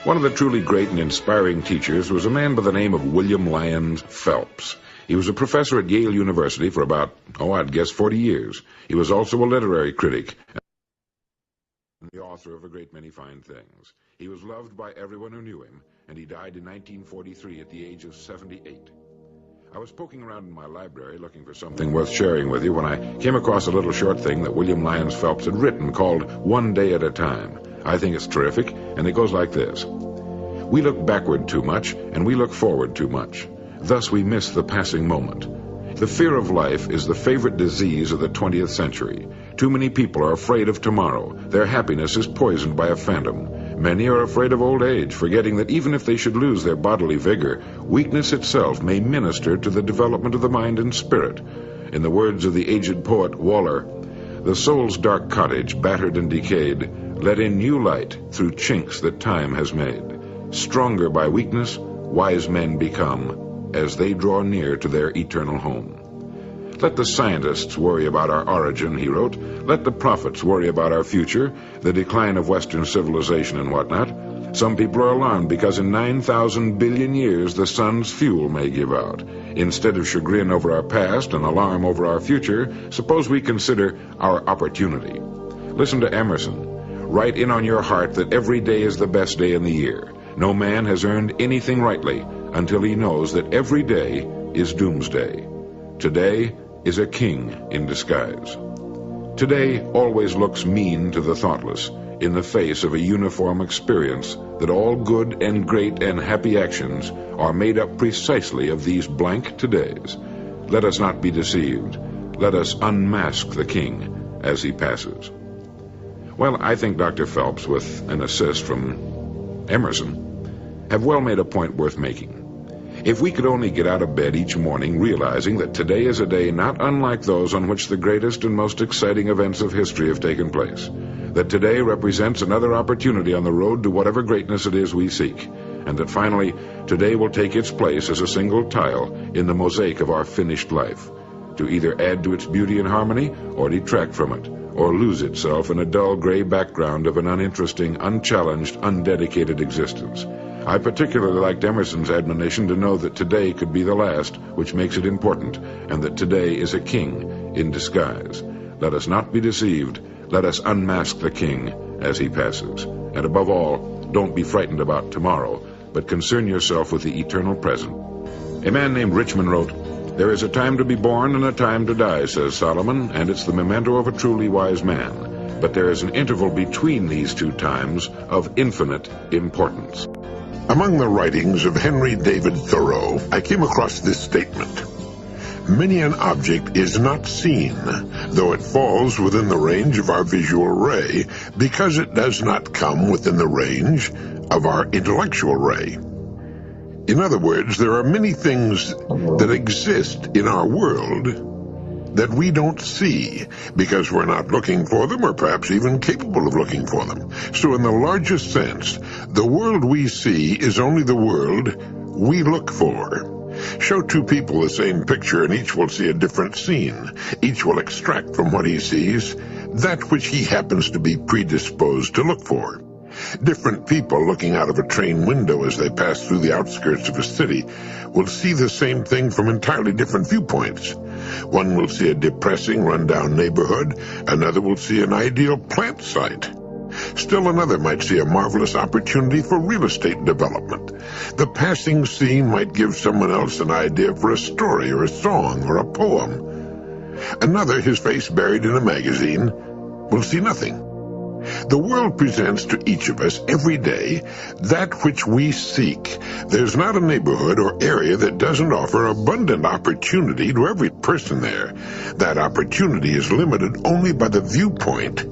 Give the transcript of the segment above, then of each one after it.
One of the truly great and inspiring teachers was a man by the name of William Lyons Phelps. He was a professor at Yale University for about, I'd guess 40 years. He was also a literary critic and the author of a great many fine things. He was loved by everyone who knew him, and he died in 1943 at the age of 78. I was poking around in my library looking for something worth sharing with you when I came across a little short thing that William Lyons Phelps had written called One Day at a Time. I think it's terrific, and it goes like this. We look backward too much, and we look forward too much. Thus we miss the passing moment. The fear of life is the favorite disease of the 20th century. Too many people are afraid of tomorrow. Their happiness is poisoned by a phantom. Many are afraid of old age, forgetting that even if they should lose their bodily vigor, weakness itself may minister to the development of the mind and spirit. In the words of the aged poet Waller, the soul's dark cottage, battered and decayed, let in new light through chinks that time has made. Stronger by weakness, wise men become, as they draw near to their eternal home. Let the scientists worry about our origin, he wrote. Let the prophets worry about our future, the decline of Western civilization and whatnot. Some people are alarmed because in 9,000 billion years the sun's fuel may give out. Instead of chagrin over our past and alarm over our future, suppose we consider our opportunity. Listen to Emerson. Write in on your heart that every day is the best day in the year. No man has earned anything rightly until he knows that every day is doomsday. Today is a king in disguise. Today always looks mean to the thoughtless in the face of a uniform experience that all good and great and happy actions are made up precisely of these blank todays. Let us not be deceived. Let us unmask the king as he passes. Well, I think Dr. Phelps, with an assist from Emerson, have well made a point worth making. If we could only get out of bed each morning realizing that today is a day not unlike those on which the greatest and most exciting events of history have taken place, that today represents another opportunity on the road to whatever greatness it is we seek, and that finally today will take its place as a single tile in the mosaic of our finished life, to either add to its beauty and harmony or detract from it, or lose itself in a dull gray background of an uninteresting, unchallenged, undedicated existence. I particularly liked Emerson's admonition to know that today could be the last, which makes it important, and that today is a king in disguise. Let us not be deceived. Let us unmask the king as he passes. And above all, don't be frightened about tomorrow, but concern yourself with the eternal present. A man named Richmond wrote, "There is a time to be born and a time to die," says Solomon, and it's the memento of a truly wise man. But there is an interval between these two times of infinite importance. Among the writings of Henry David Thoreau, I came across this statement. Many an object is not seen, though it falls within the range of our visual ray, because it does not come within the range of our intellectual ray. In other words, there are many things that exist in our world that we don't see because we're not looking for them or perhaps even capable of looking for them. So in the largest sense, the world we see is only the world we look for. Show two people the same picture and each will see a different scene. Each will extract from what he sees that which he happens to be predisposed to look for. Different people looking out of a train window as they pass through the outskirts of a city will see the same thing from entirely different viewpoints. One will see a depressing, run-down neighborhood. Another will see an ideal plant site. Still another might see a marvelous opportunity for real estate development. The passing scene might give someone else an idea for a story or a song or a poem. Another, his face buried in a magazine, will see nothing. The world presents to each of us every day that which we seek. There's not a neighborhood or area that doesn't offer abundant opportunity to every person there. That opportunity is limited only by the viewpoint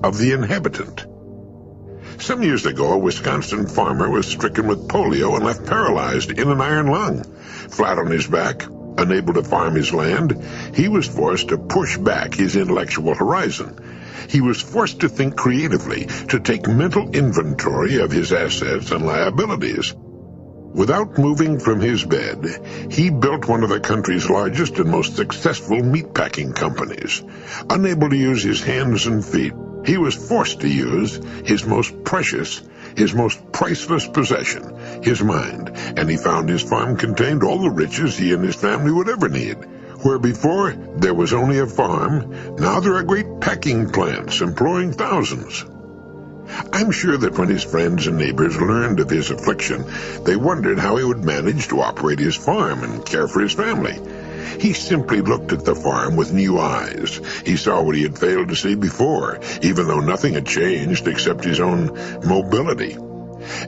of the inhabitant. Some years ago, a Wisconsin farmer was stricken with polio and left paralyzed in an iron lung. Flat on his back, unable to farm his land, he was forced to push back his intellectual horizon. He was forced to think creatively, to take mental inventory of his assets and liabilities. Without moving from his bed, he built one of the country's largest and most successful meatpacking companies. Unable to use his hands and feet, he was forced to use his most precious, his most priceless possession, his mind, and he found his farm contained all the riches he and his family would ever need. Where before there was only a farm, now there are great packing plants employing thousands. I'm sure that when his friends and neighbors learned of his affliction, they wondered how he would manage to operate his farm and care for his family. He simply looked at the farm with new eyes. He saw what he had failed to see before, even though nothing had changed except his own mobility.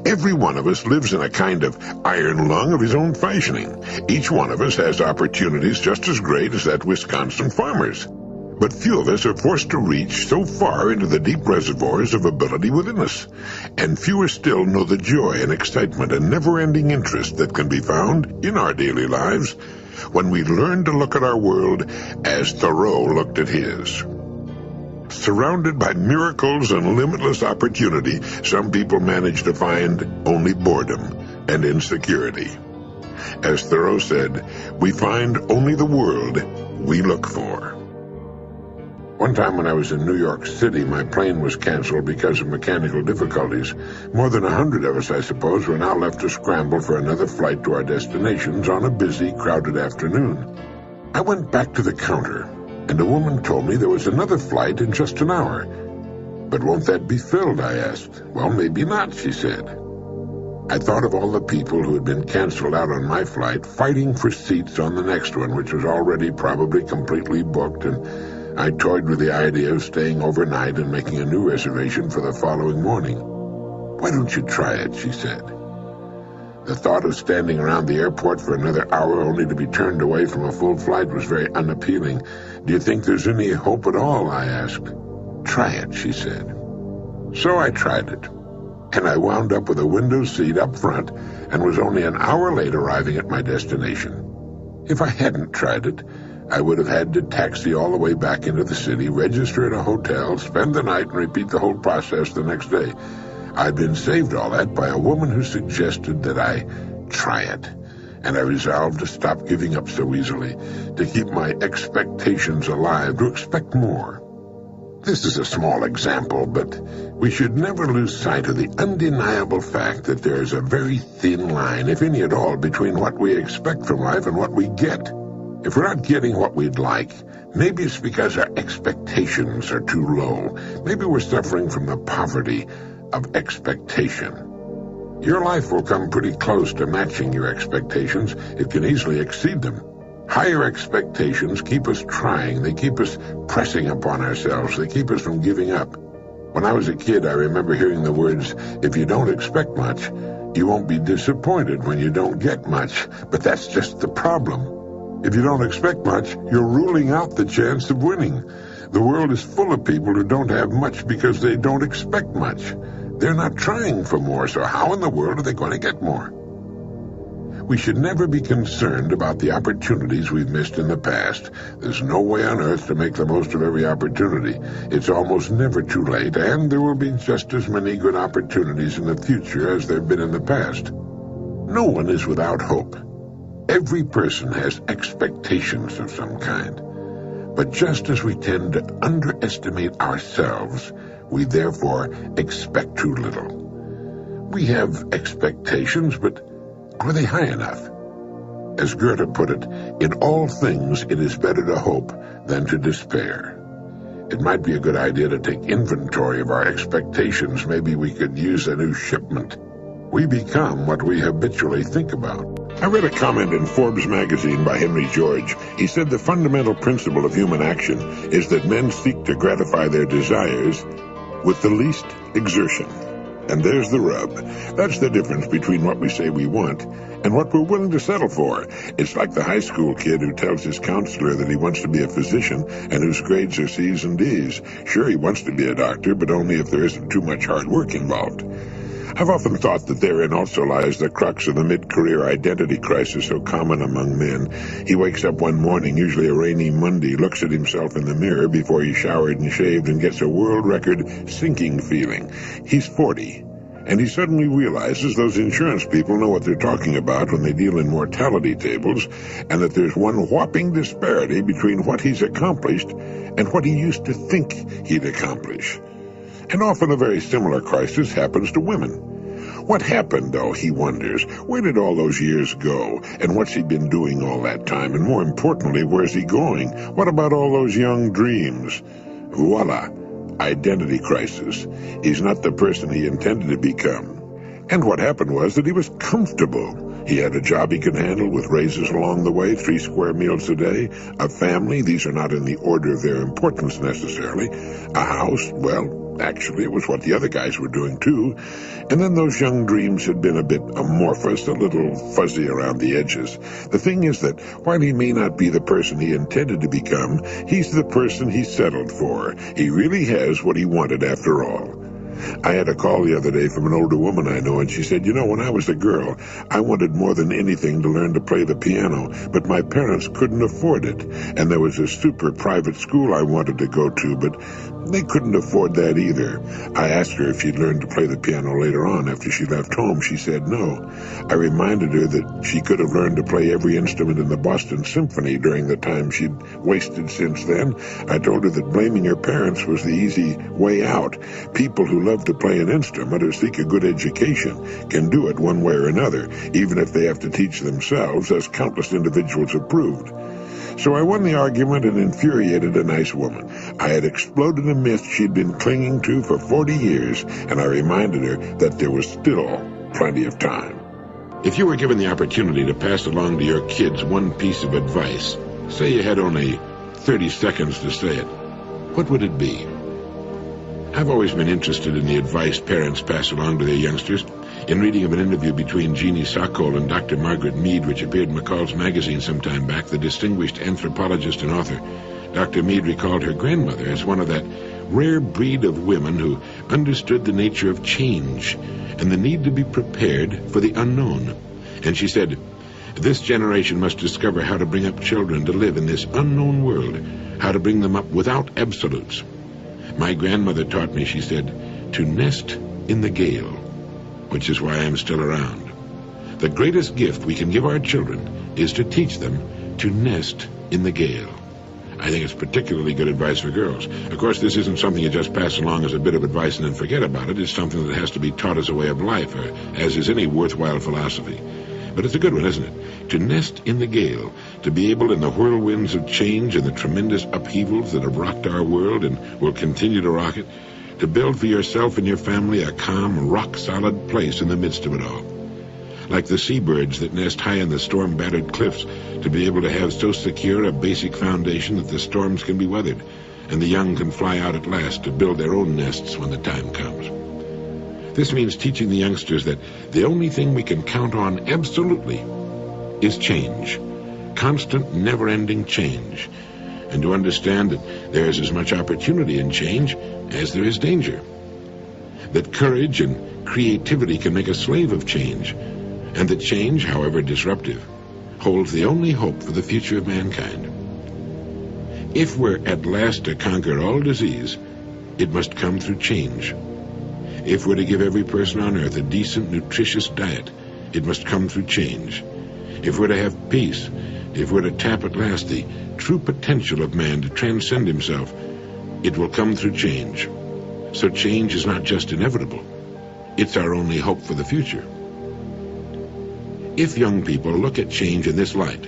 Every one of us lives in a kind of iron lung of his own fashioning. Each one of us has opportunities just as great as that Wisconsin farmer's. But few of us are forced to reach so far into the deep reservoirs of ability within us, and fewer still know the joy and excitement and never-ending interest that can be found in our daily lives when we learn to look at our world as Thoreau looked at his. Surrounded by miracles and limitless opportunity, some people manage to find only boredom and insecurity. As Thoreau said, we find only the world we look for. One time when I was in New York City, my plane was canceled because of mechanical difficulties. More than 100 of us, I suppose, were now left to scramble for another flight to our destinations on a busy, crowded afternoon. I went back to the counter, and a woman told me there was another flight in just an hour. "But won't that be filled?" I asked. "Well, maybe not," she said. I thought of all the people who had been canceled out on my flight, fighting for seats on the next one, which was already probably completely booked, and I toyed with the idea of staying overnight and making a new reservation for the following morning. "Why don't you try it?" she said. The thought of standing around the airport for another hour only to be turned away from a full flight was very unappealing. "Do you think there's any hope at all?" I asked. "Try it," she said. So I tried it, and I wound up with a window seat up front and was only an hour late arriving at my destination. If I hadn't tried it, I would have had to taxi all the way back into the city, register at a hotel, spend the night, and repeat the whole process the next day. I'd been saved all that by a woman who suggested that I try it, and I resolved to stop giving up so easily, to keep my expectations alive, to expect more. This is a small example, but we should never lose sight of the undeniable fact that there is a very thin line, if any at all, between what we expect from life and what we get. If we're not getting what we'd like, maybe it's because our expectations are too low. Maybe we're suffering from the poverty of expectation. Your life will come pretty close to matching your expectations. It can easily exceed them. Higher expectations keep us trying. They keep us pressing upon ourselves. They keep us from giving up. When I was a kid, I remember hearing the words, "If you don't expect much, you won't be disappointed when you don't get much." But that's just the problem. If you don't expect much, you're ruling out the chance of winning. The world is full of people who don't have much because they don't expect much. They're not trying for more, so how in the world are they going to get more? We should never be concerned about the opportunities we've missed in the past. There's no way on earth to make the most of every opportunity. It's almost never too late, and there will be just as many good opportunities in the future as there have been in the past. No one is without hope. Every person has expectations of some kind. But just as we tend to underestimate ourselves, we therefore expect too little. We have expectations, but are they high enough? As Goethe put it, in all things it is better to hope than to despair. It might be a good idea to take inventory of our expectations. Maybe we could use a new shipment. We become what we habitually think about. I read a comment in Forbes magazine by Henry George. He said the fundamental principle of human action is that men seek to gratify their desires with the least exertion. And there's the rub. That's the difference between what we say we want and what we're willing to settle for. It's like the high school kid who tells his counselor that he wants to be a physician and whose grades are C's and D's. Sure, he wants to be a doctor, but only if there isn't too much hard work involved. I've often thought that therein also lies the crux of the mid-career identity crisis so common among men. He wakes up one morning, usually a rainy Monday, looks at himself in the mirror before he showered and shaved, and gets a world record sinking feeling. He's 40, and he suddenly realizes those insurance people know what they're talking about when they deal in mortality tables, and that there's one whopping disparity between what he's accomplished and what he used to think he'd accomplish. And often a very similar crisis happens to women. What happened, though, he wonders? Where did all those years go? And what's he been doing all that time? And more importantly, where's he going? What about all those young dreams? Voila! Identity crisis. He's not the person he intended to become. And what happened was that he was comfortable. He had a job he could handle with raises along the way, 3 square meals a day, a family, these are not in the order of their importance necessarily, a house, well, actually it was what the other guys were doing too, and then those young dreams had been a bit amorphous, a little fuzzy around the edges. The thing is that while he may not be the person he intended to become, he's the person he settled for. He really has what he wanted after all. I had a call the other day from an older woman I know, and she said, you know, when I was a girl, I wanted more than anything to learn to play the piano, but my parents couldn't afford it. And there was a super private school I wanted to go to, but they couldn't afford that either. I asked her if she'd learned to play the piano later on after she left home. She said no. I reminded her that she could have learned to play every instrument in the Boston Symphony during the time she'd wasted since then. I told her that blaming her parents was the easy way out. People who love to play an instrument or seek a good education can do it one way or another, even if they have to teach themselves, as countless individuals have proved. So I won the argument and infuriated a nice woman. I had exploded a myth she'd been clinging to for 40 years, and I reminded her that there was still plenty of time. If you were given the opportunity to pass along to your kids one piece of advice, say you had only 30 seconds to say it, what would it be? I've always been interested in the advice parents pass along to their youngsters. In reading of an interview between Jeannie Sokol and Dr. Margaret Mead, which appeared in McCall's magazine some time back, the distinguished anthropologist and author, Dr. Mead recalled her grandmother as one of that rare breed of women who understood the nature of change and the need to be prepared for the unknown. And she said, this generation must discover how to bring up children to live in this unknown world, how to bring them up without absolutes. My grandmother taught me, she said, to nest in the gale, which is why I'm still around. The greatest gift we can give our children is to teach them to nest in the gale. I think it's particularly good advice for girls. Of course, this isn't something you just pass along as a bit of advice and then forget about it. It's something that has to be taught as a way of life, or as is any worthwhile philosophy. But it's a good one, isn't it? To nest in the gale, to be able in the whirlwinds of change and the tremendous upheavals that have rocked our world and will continue to rock it, to build for yourself and your family a calm, rock-solid place in the midst of it all. Like the seabirds that nest high in the storm-battered cliffs, to be able to have so secure a basic foundation that the storms can be weathered, and the young can fly out at last to build their own nests when the time comes. This means teaching the youngsters that the only thing we can count on absolutely is change, constant, never-ending change, and to understand that there is as much opportunity in change as there is danger, that courage and creativity can make a slave of change, and that change, however disruptive, holds the only hope for the future of mankind. If we're at last to conquer all disease, it must come through change. If we're to give every person on earth a decent, nutritious diet, it must come through change. If we're to have peace, if we're to tap at last the true potential of man to transcend himself, it will come through change. So change is not just inevitable, it's our only hope for the future. If young people look at change in this light,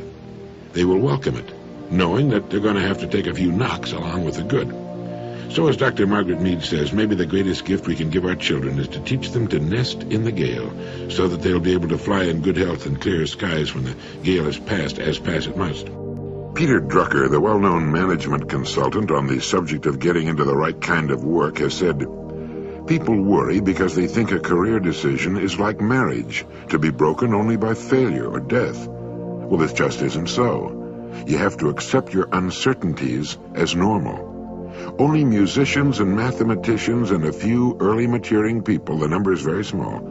they will welcome it, knowing that they're going to have to take a few knocks along with the good. So as Dr. Margaret Mead says, maybe the greatest gift we can give our children is to teach them to nest in the gale, so that they'll be able to fly in good health and clear skies when the gale has passed, as pass it must. Peter Drucker, the well-known management consultant on the subject of getting into the right kind of work, has said, people worry because they think a career decision is like marriage, to be broken only by failure or death. Well, this just isn't so. You have to accept your uncertainties as normal. Only musicians and mathematicians and a few early maturing people, the number is very small,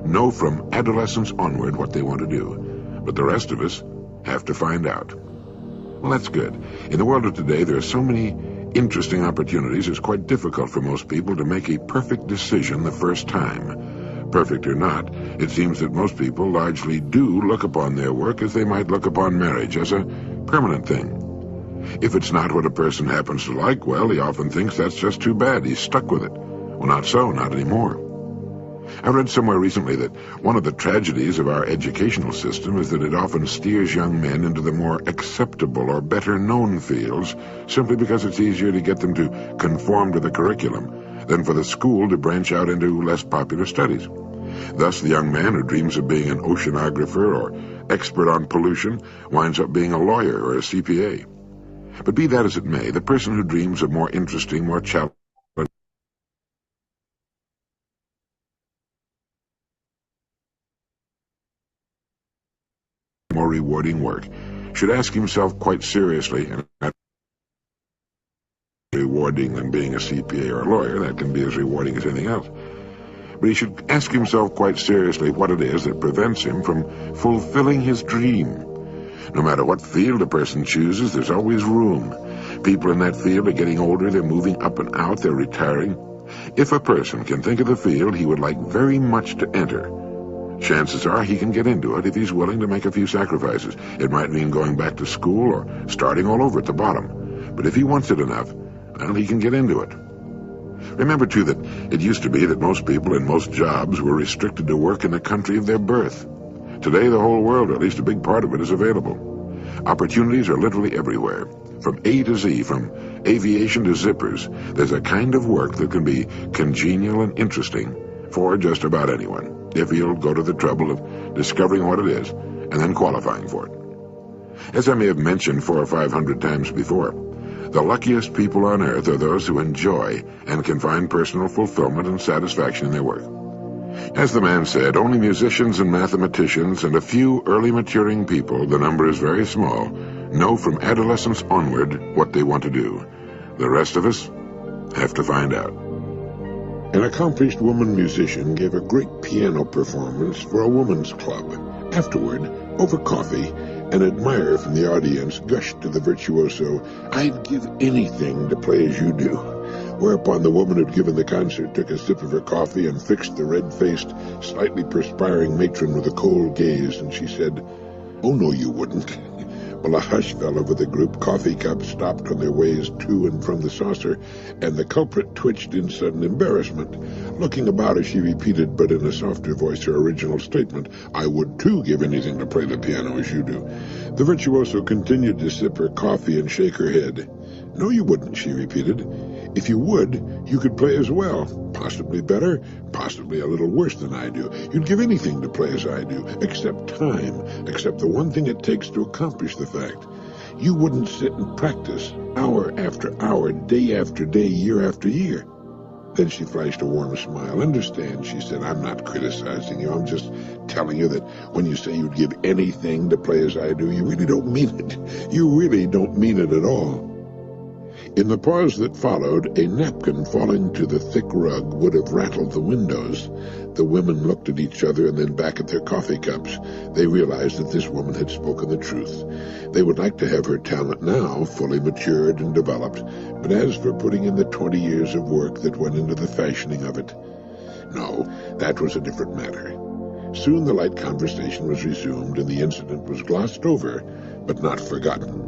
know from adolescence onward what they want to do. But the rest of us have to find out. Well, that's good. In the world of today, there are so many interesting opportunities, it's quite difficult for most people to make a perfect decision the first time. Perfect or not, it seems that most people largely do look upon their work as they might look upon marriage, as a permanent thing. If it's not what a person happens to like, well, he often thinks that's just too bad. He's stuck with it. Well, not so, not anymore. I read somewhere recently that one of the tragedies of our educational system is that it often steers young men into the more acceptable or better-known fields simply because it's easier to get them to conform to the curriculum than for the school to branch out into less popular studies. Thus, the young man who dreams of being an oceanographer or expert on pollution winds up being a lawyer or a CPA. But be that as it may, the person who dreams of more interesting, more challenging, more rewarding work should ask himself quite seriously, and not rewarding than being a CPA or a lawyer, that can be as rewarding as anything else. But he should ask himself quite seriously what it is that prevents him from fulfilling his dream. No matter what field a person chooses, there's always room. People in that field are getting older, they're moving up and out, they're retiring. If a person can think of the field he would like very much to enter, chances are he can get into it if he's willing to make a few sacrifices. It might mean going back to school or starting all over at the bottom. But if he wants it enough, well, he can get into it. Remember, too, that it used to be that most people in most jobs were restricted to work in the country of their birth. Today, the whole world, or at least a big part of it, is available. Opportunities are literally everywhere. From A to Z, from aviation to zippers, there's a kind of work that can be congenial and interesting for just about anyone, if he'll go to the trouble of discovering what it is and then qualifying for it. As I may have mentioned 400 or 500 times before, the luckiest people on earth are those who enjoy and can find personal fulfillment and satisfaction in their work. As the man said, only musicians and mathematicians and a few early maturing people, the number is very small, know from adolescence onward what they want to do. The rest of us have to find out. An accomplished woman musician gave a great piano performance for a woman's club. Afterward, over coffee, an admirer from the audience gushed to the virtuoso, "I'd give anything to play as you do." Whereupon the woman who'd given the concert took a sip of her coffee and fixed the red-faced, slightly perspiring matron with a cold gaze, and she said, "Oh, no, you wouldn't." Well, a hush fell over the group. Coffee cups stopped on their ways to and from the saucer, and the culprit twitched in sudden embarrassment. Looking about as she repeated, but in a softer voice, her original statement, "I would, too, give anything to play the piano as you do." The virtuoso continued to sip her coffee and shake her head. "No, you wouldn't," she repeated. "If you would, you could play as well. Possibly better, possibly a little worse than I do. You'd give anything to play as I do, except time, except the one thing it takes to accomplish the fact. You wouldn't sit and practice, hour after hour, day after day, year after year." Then she flashed a warm smile. "Understand," she said, "I'm not criticizing you. I'm just telling you that when you say you'd give anything to play as I do, you really don't mean it. You really don't mean it at all." In the pause that followed, a napkin falling to the thick rug would have rattled the windows. The women looked at each other and then back at their coffee cups. They realized that this woman had spoken the truth. They would like to have her talent now, fully matured and developed, but as for putting in the 20 years of work that went into the fashioning of it, no, that was a different matter. Soon the light conversation was resumed, and the incident was glossed over, but not forgotten.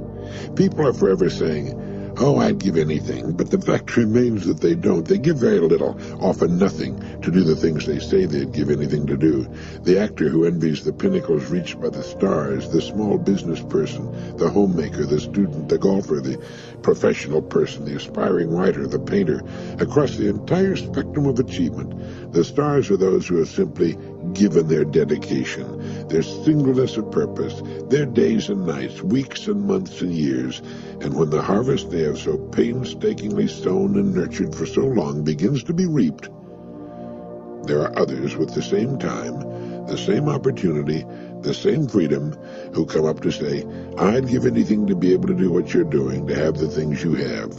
People are forever saying, "Oh, I'd give anything," but the fact remains that they don't. They give very little, often nothing, to do the things they say they'd give anything to do. The actor who envies the pinnacles reached by the stars, the small business person, the homemaker, the student, the golfer, the professional person, the aspiring writer, the painter, across the entire spectrum of achievement, the stars are those who have simply given their dedication, their singleness of purpose, their days and nights, weeks and months and years, and when the harvest they have so painstakingly sown and nurtured for so long begins to be reaped, there are others with the same time, the same opportunity, the same freedom, who come up to say, "I'd give anything to be able to do what you're doing, to have the things you have."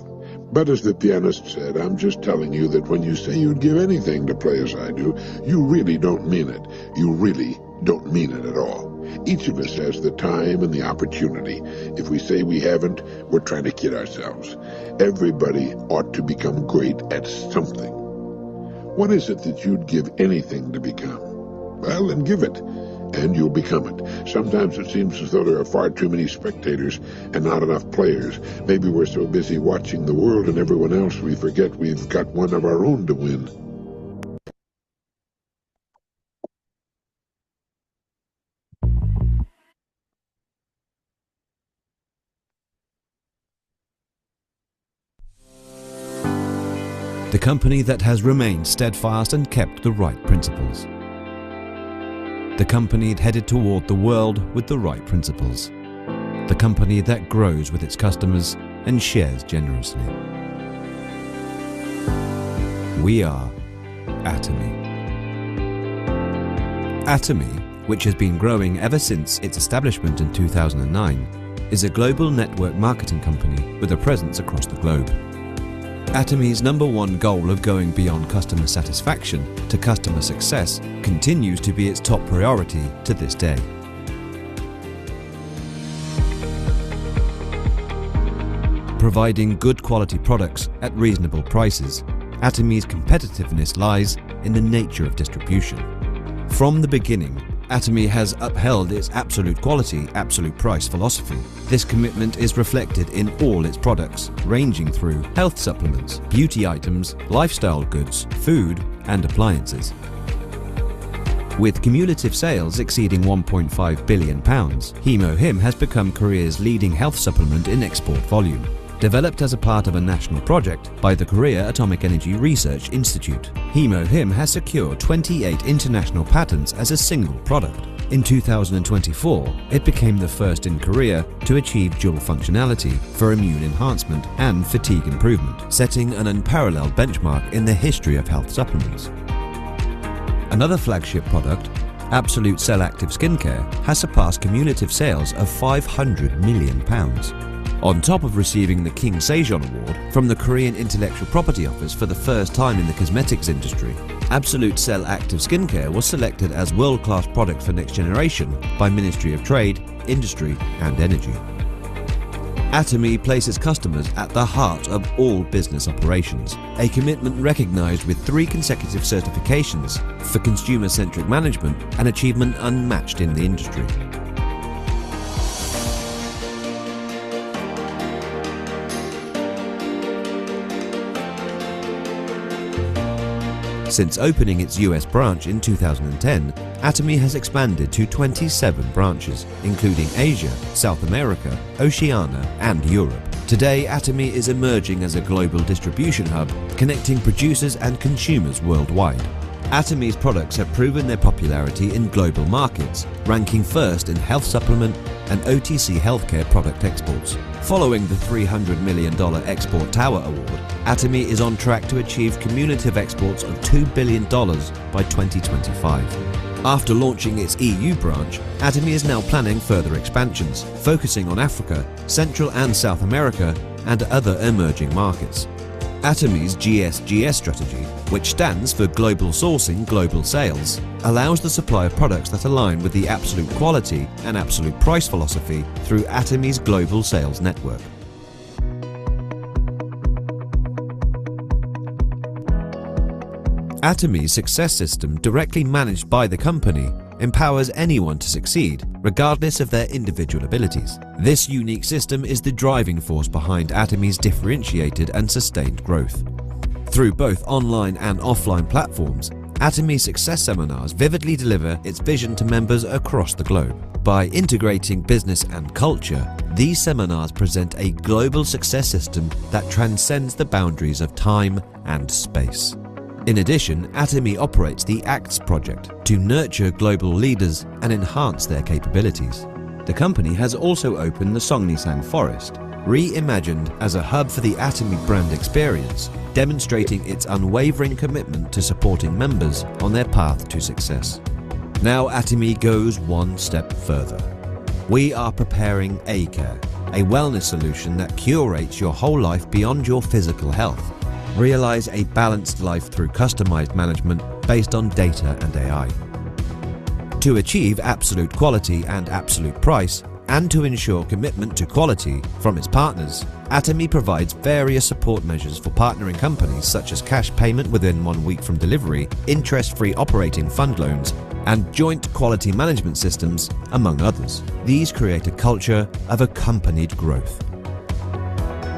But as the pianist said, "I'm just telling you that when you say you'd give anything to play as I do, you really don't mean it. You really don't mean it at all. Each of us has the time and the opportunity. If we say we haven't, we're trying to kid ourselves. Everybody ought to become great at something. What is it that you'd give anything to become? Well, then give it, and you'll become it. Sometimes it seems as though there are far too many spectators and not enough players. Maybe we're so busy watching the world and everyone else we forget we've got one of our own to win." company that has remained steadfast and kept the right principles. The company headed toward the world with the right principles. The company that grows with its customers and shares generously. We are Atomy. Atomy, which has been growing ever since its establishment in 2009, is a global network marketing company with a presence across the globe. Atomy's #1 goal of going beyond customer satisfaction to customer success continues to be its top priority to this day. Providing good quality products at reasonable prices, Atomy's competitiveness lies in the nature of distribution. From the beginning, Atomy has upheld its absolute quality, absolute price philosophy. This commitment is reflected in all its products, ranging through health supplements, beauty items, lifestyle goods, food, and appliances. With cumulative sales exceeding £1.5 billion, HemoHim has become Korea's leading health supplement in export volume. Developed as a part of a national project by the Korea Atomic Energy Research Institute, HemoHim has secured 28 international patents as a single product. In 2024, it became the first in Korea to achieve dual functionality for immune enhancement and fatigue improvement, setting an unparalleled benchmark in the history of health supplements. Another flagship product, Absolute Cell Active Skincare, has surpassed cumulative sales of £500 million. On top of receiving the King Sejong Award from the Korean Intellectual Property Office for the first time in the cosmetics industry, Absolute Cell Active Skincare was selected as world-class product for next generation by Ministry of Trade, Industry and Energy. Atomy places customers at the heart of all business operations, a commitment recognized with 3 consecutive certifications for consumer-centric management, an achievement unmatched in the industry. Since opening its US branch in 2010, Atomy has expanded to 27 branches, including Asia, South America, Oceania, and Europe. Today, Atomy is emerging as a global distribution hub, connecting producers and consumers worldwide. Atomy's products have proven their popularity in global markets, ranking first in health supplement and OTC healthcare product exports. Following the $300 million Export Tower Award, Atomy is on track to achieve cumulative exports of $2 billion by 2025. After launching its EU branch, Atomy is now planning further expansions, focusing on Africa, Central and South America, and other emerging markets. Atomy's GSGS strategy, which stands for Global Sourcing, Global Sales, allows the supply of products that align with the absolute quality and absolute price philosophy through Atomy's global sales network. Atomy's success system, directly managed by the company, empowers anyone to succeed, regardless of their individual abilities. This unique system is the driving force behind Atomy's differentiated and sustained growth. Through both online and offline platforms, Atomy Success Seminars vividly deliver its vision to members across the globe. By integrating business and culture, these seminars present a global success system that transcends the boundaries of time and space. In addition, Atomy operates the ACTS project to nurture global leaders and enhance their capabilities. The company has also opened the Songnisang Forest, reimagined as a hub for the Atomy brand experience, demonstrating its unwavering commitment to supporting members on their path to success. Now Atomy goes one step further. We are preparing A-Care, a wellness solution that curates your whole life beyond your physical health. Realize a balanced life through customized management based on data and AI. To achieve absolute quality and absolute price, and to ensure commitment to quality from its partners, Atomy provides various support measures for partnering companies such as cash payment within 1 week from delivery, interest-free operating fund loans, and joint quality management systems, among others. These create a culture of accompanied growth.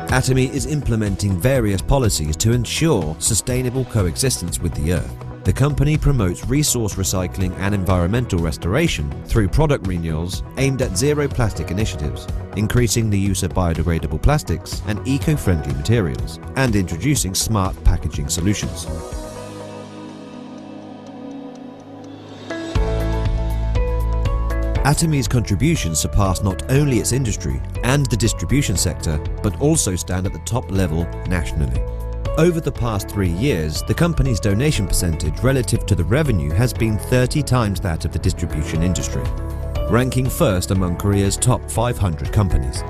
Atomy is implementing various policies to ensure sustainable coexistence with the Earth. The company promotes resource recycling and environmental restoration through product renewals aimed at zero plastic initiatives, increasing the use of biodegradable plastics and eco-friendly materials, and introducing smart packaging solutions. Atomy's contributions surpass not only its industry and the distribution sector, but also stand at the top level nationally. Over the past 3 years, the company's donation percentage relative to the revenue has been 30 times that of the distribution industry, ranking first among Korea's top 500 companies.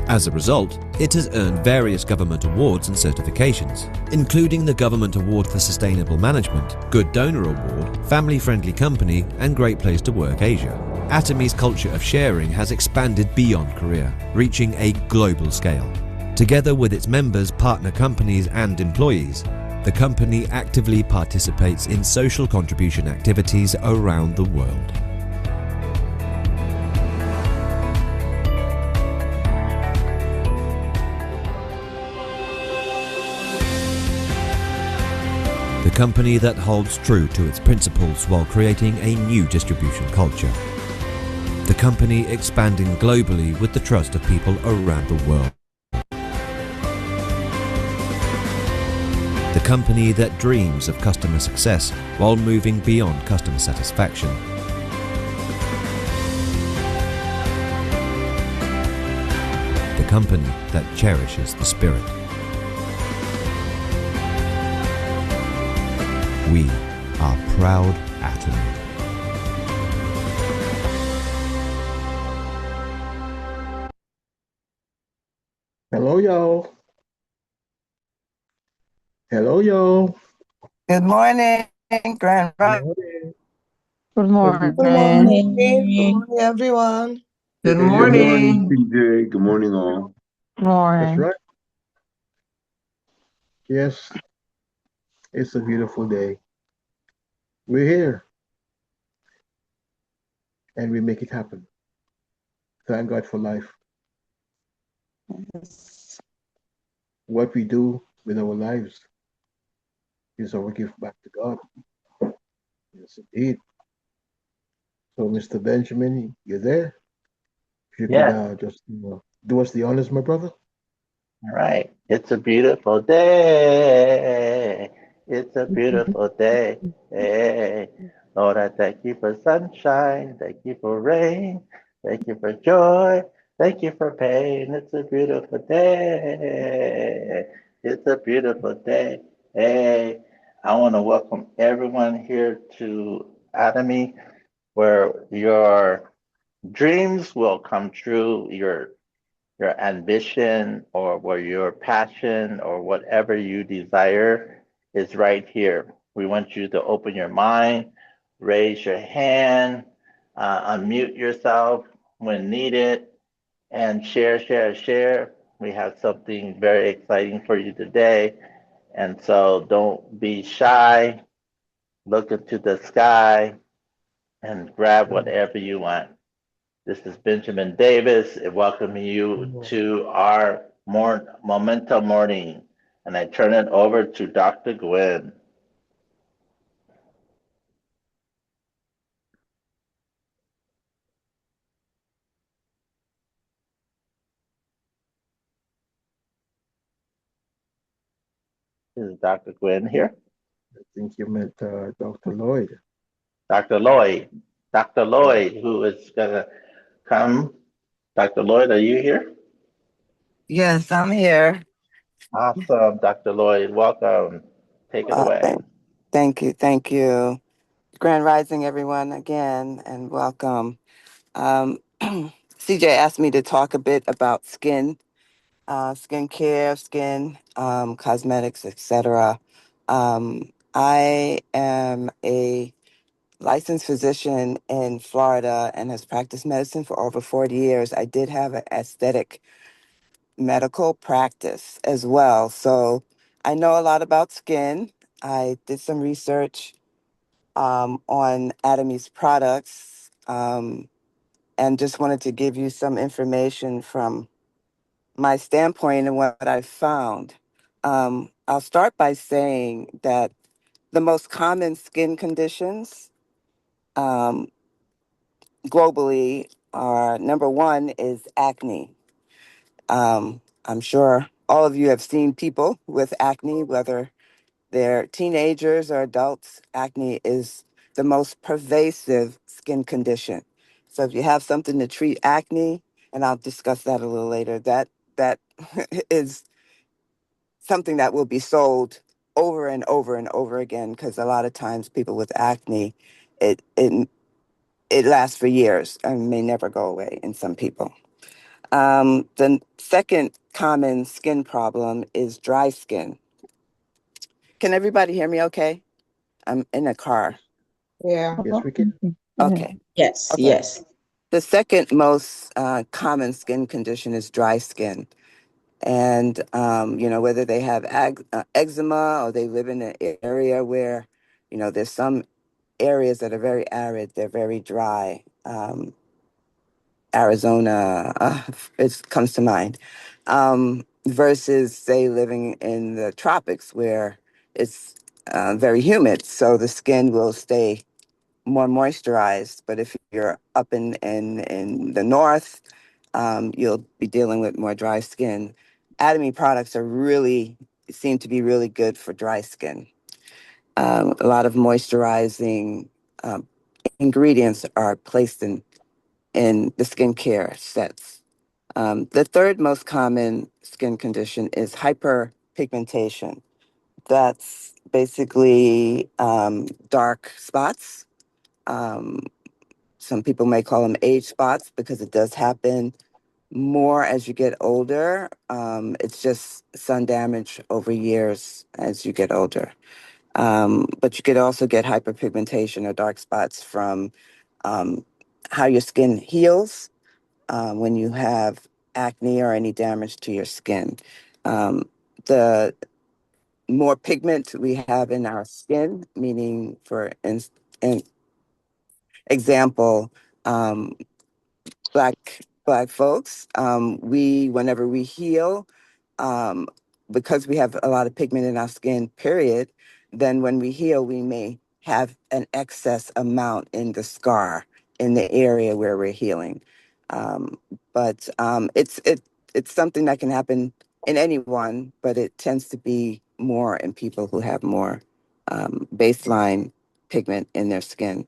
As a result, it has earned various government awards and certifications, including the Government Award for Sustainable Management, Good Donor Award, Family Friendly Company, and Great Place to Work Asia. Atomy's culture of sharing has expanded beyond Korea, reaching a global scale. Together with its members, partner companies, and employees, the company actively participates in social contribution activities around the world. The company that holds true to its principles while creating a new distribution culture. The company expanding globally with the trust of people around the world. The company that dreams of customer success while moving beyond customer satisfaction. The company that cherishes the spirit. We are proud Atomy. Hello, y'all. Hello, y'all. Good morning, Grand Rising. Good Good morning. Good morning, Steve. Good morning, everyone. Good Good morning, morning. PJ. Good morning, all. That's Morning. right. Yes, it's a beautiful day. We're here and we make it happen. Thank God for life. What we do with our lives is our gift back to God. Yes, indeed. So, Mr. Benjamin, you there? If you could Yes. just do us the honors, my brother. All right. It's a beautiful day. It's a beautiful day. Hey. Lord, I thank you for sunshine. Thank you for rain. Thank you for joy. Thank you for pain. It's a beautiful day. It's a beautiful day. Hey, I want to welcome everyone here to Atomy, where your dreams will come true. Your ambition or where your passion or whatever you desire is right here. We want you to open your mind, raise your hand, unmute yourself when needed, and share. We have something very exciting for you today. And so don't be shy. Look into the sky and grab whatever you want. This is Benjamin Davis, welcoming you to our Momentum Morning. And I turn it over to Dr. Gwen. Is Dr. Gwen here? I think you meant Dr. Lloyd. Dr. Lloyd. Dr. Lloyd, who is going to come. Dr. Lloyd, are you here? Yes, I'm here. Awesome, Dr. Lloyd. Welcome. Take it away. Thank you. Grand Rising, everyone, again, and welcome. CJ asked me to talk a bit about skin care, skin cosmetics, etc. I am a licensed physician in Florida and has practiced medicine for over 40 years. I did have an aesthetic medical practice as well. So I know a lot about skin. I did some research on Atomy's products and just wanted to give you some information from my standpoint and what I found. I'll start by saying that The most common skin conditions um, globally are, number one is acne. I'm sure all of you have seen people with acne, whether they're teenagers or adults. Acne is the most pervasive skin condition. So if you have something to treat acne, and I'll discuss that a little later, that is something that will be sold over and over and over again, because a lot of times people with acne, it it it lasts for years and may never go away in some people. The second common skin problem is dry skin. Can everybody hear me okay? I'm in a car. Yeah. Yes, we can. Okay. Yes, Okay. yes. The second most common skin condition is dry skin. And, whether they have eczema or they live in an area where, there's some areas that are very arid, they're very dry. Arizona, it comes to mind, versus, say, living in the tropics where it's very humid. So the skin will stay more moisturized. But if you're up in the north, you'll be dealing with more dry skin. Atomy products seem to be really good for dry skin. A lot of moisturizing um, ingredients are placed in the skincare sets. The third most common skin condition is hyperpigmentation. That's basically dark spots. Um, some people may call them age spots because it does happen more as you get older. It's just sun damage over years as you get older. But you could also get hyperpigmentation or dark spots from um, how your skin heals when you have acne or any damage to your skin. The more pigment we have in our skin, meaning in example, um, black folks, we whenever we heal, um, because we have a lot of pigment in our skin, period, then when we heal, we may have an excess amount in the scar in the area where we're healing. But it's something that can happen in anyone, but it tends to be more in people who have more baseline pigment in their skin.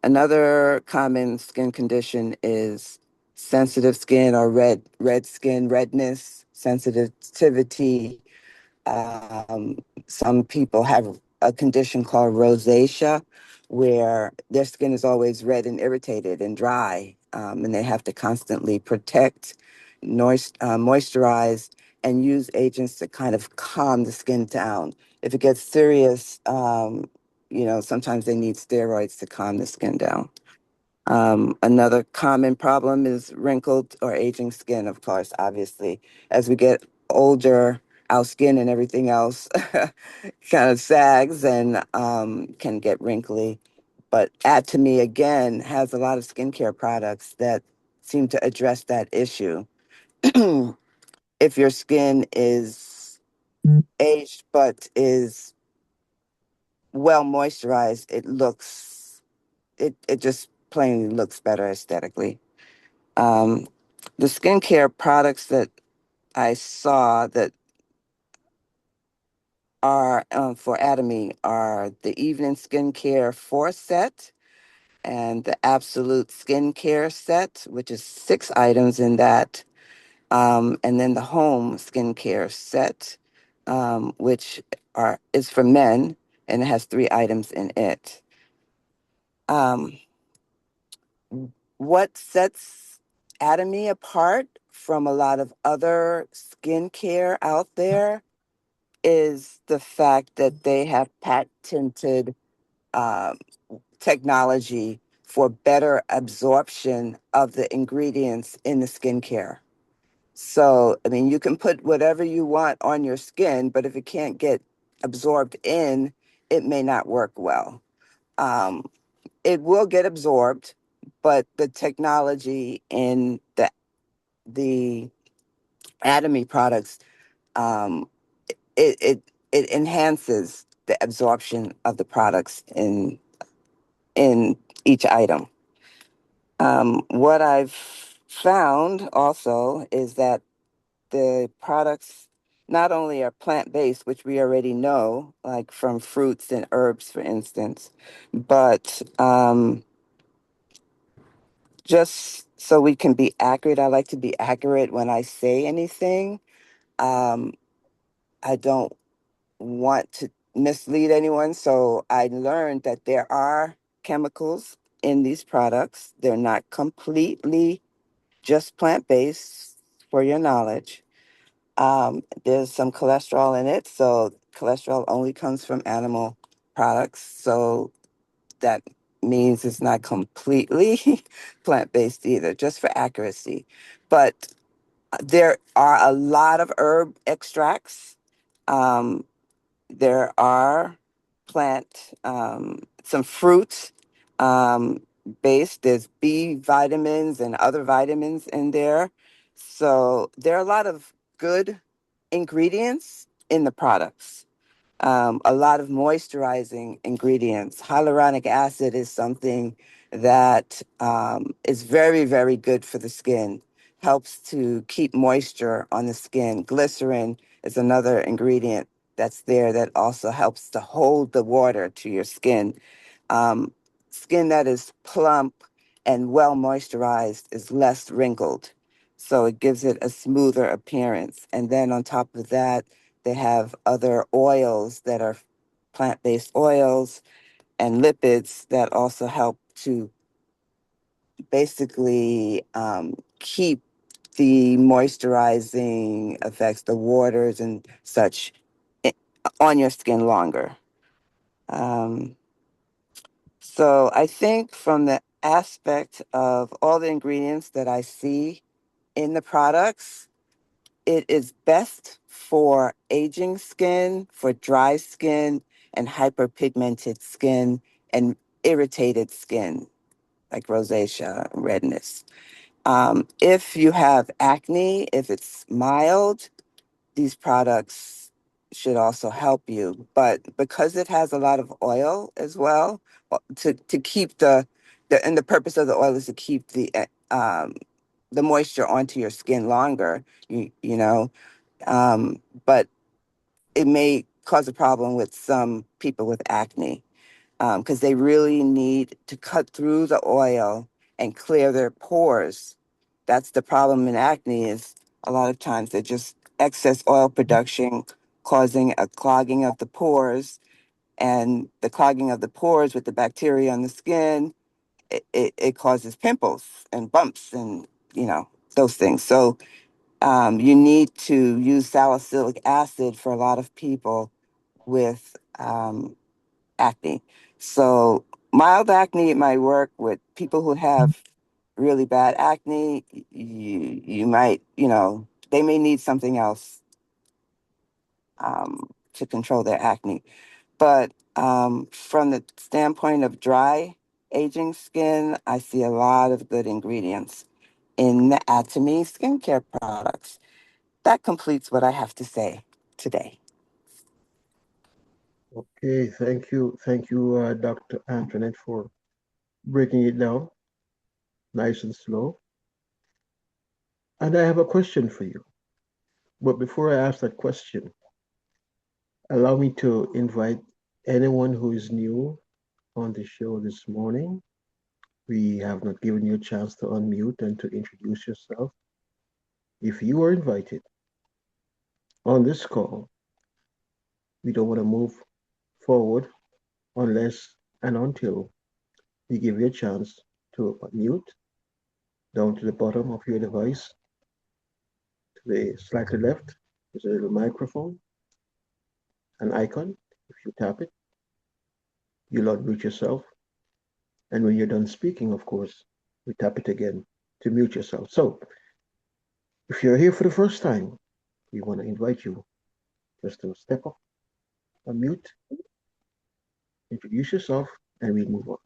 Another common skin condition is sensitive skin or red skin, redness, sensitivity. Um, some people have a condition called rosacea, where their skin is always red and irritated and dry, and they have to constantly protect, moisturize, and use agents to kind of calm the skin down. If it gets serious, sometimes they need steroids to calm the skin down. Another common problem is wrinkled or aging skin, of course, obviously. As we get older, our skin and everything else kind of sags and can get wrinkly. But Atomy, again, has a lot of skincare products that seem to address that issue. If your skin is aged but is well moisturized, it just plainly looks better aesthetically. Um, the skincare products that I saw that are for Atomy are the Evening Skincare 4 set and the Absolute Skincare set, which is 6 items in that, and then the Home Skincare set, which is for men and it has 3 items in it. Um, what sets Atomy apart from a lot of other skincare out there is the fact that they have patented um, technology for better absorption of the ingredients in the skincare. So, I mean, you can put whatever you want on your skin, but if it can't get absorbed in, it may not work well. Um, it will get absorbed, but the technology in the Atomy products, um, it enhances the absorption of the products in each item. What I've found also is that the products not only are plant-based, which we already know, like from fruits and herbs, for instance, but just so we can be accurate, I like to be accurate when I say anything. Um, I don't want to mislead anyone, so I learned that there are chemicals in these products. They're not completely just plant-based, for your knowledge. There's some cholesterol in it, so cholesterol only comes from animal products, so that means it's not completely plant-based either, just for accuracy. But there are a lot of herb extracts. Um, there are some fruit based. There's B vitamins and other vitamins in there. So there are a lot of good ingredients in the products. A lot of moisturizing ingredients. Hyaluronic acid is something that is very, very good for the skin. Helps to keep moisture on the skin. Glycerin is another ingredient that's there that also helps to hold the water to your skin. Um, Skin that is plump and well moisturized is less wrinkled. So it gives it a smoother appearance. And then on top of that, they have other oils that are plant-based oils and lipids that also help to basically keep the moisturizing effects, the waters and such, i- on your skin longer. Um, so I think from the aspect of all the ingredients that I see in the products, it is best for aging skin, for dry skin, and hyperpigmented skin, and irritated skin, like rosacea, redness. If you have acne, if it's mild, these products should also help you. But because it has a lot of oil as well, to keep and the purpose of the oil is to keep the moisture onto your skin longer, you know, but it may cause a problem with some people with acne because they really need to cut through the oil and clear their pores. That's the problem in acne is a lot of times they're just excess oil production causing a clogging of the pores, and the clogging of the pores with the bacteria on the skin, it causes pimples and bumps and, those things. So you need to use salicylic acid for a lot of people with acne. So mild acne might work with people who have really bad acne. You might, they may need something else to control their acne. But from the standpoint of dry aging skin, I see a lot of good ingredients in the Atomy skincare products. That completes what I have to say today. Okay, thank you, Dr. Antoinette, for breaking it down nice and slow. And I have a question for you. But before I ask that question, allow me to invite anyone who is new on the show this morning. We have not given you a chance to unmute and to introduce yourself. If you are invited on this call, we don't want to move forward unless and until we give you a chance to unmute down to the bottom of your device, to the slightly left. There's a little microphone, an icon. If you tap it, you'll unmute yourself. And when you're done speaking, of course, we tap it again to mute yourself. So if you're here for the first time, we want to invite you just to step up, unmute, introduce yourself, and we move on.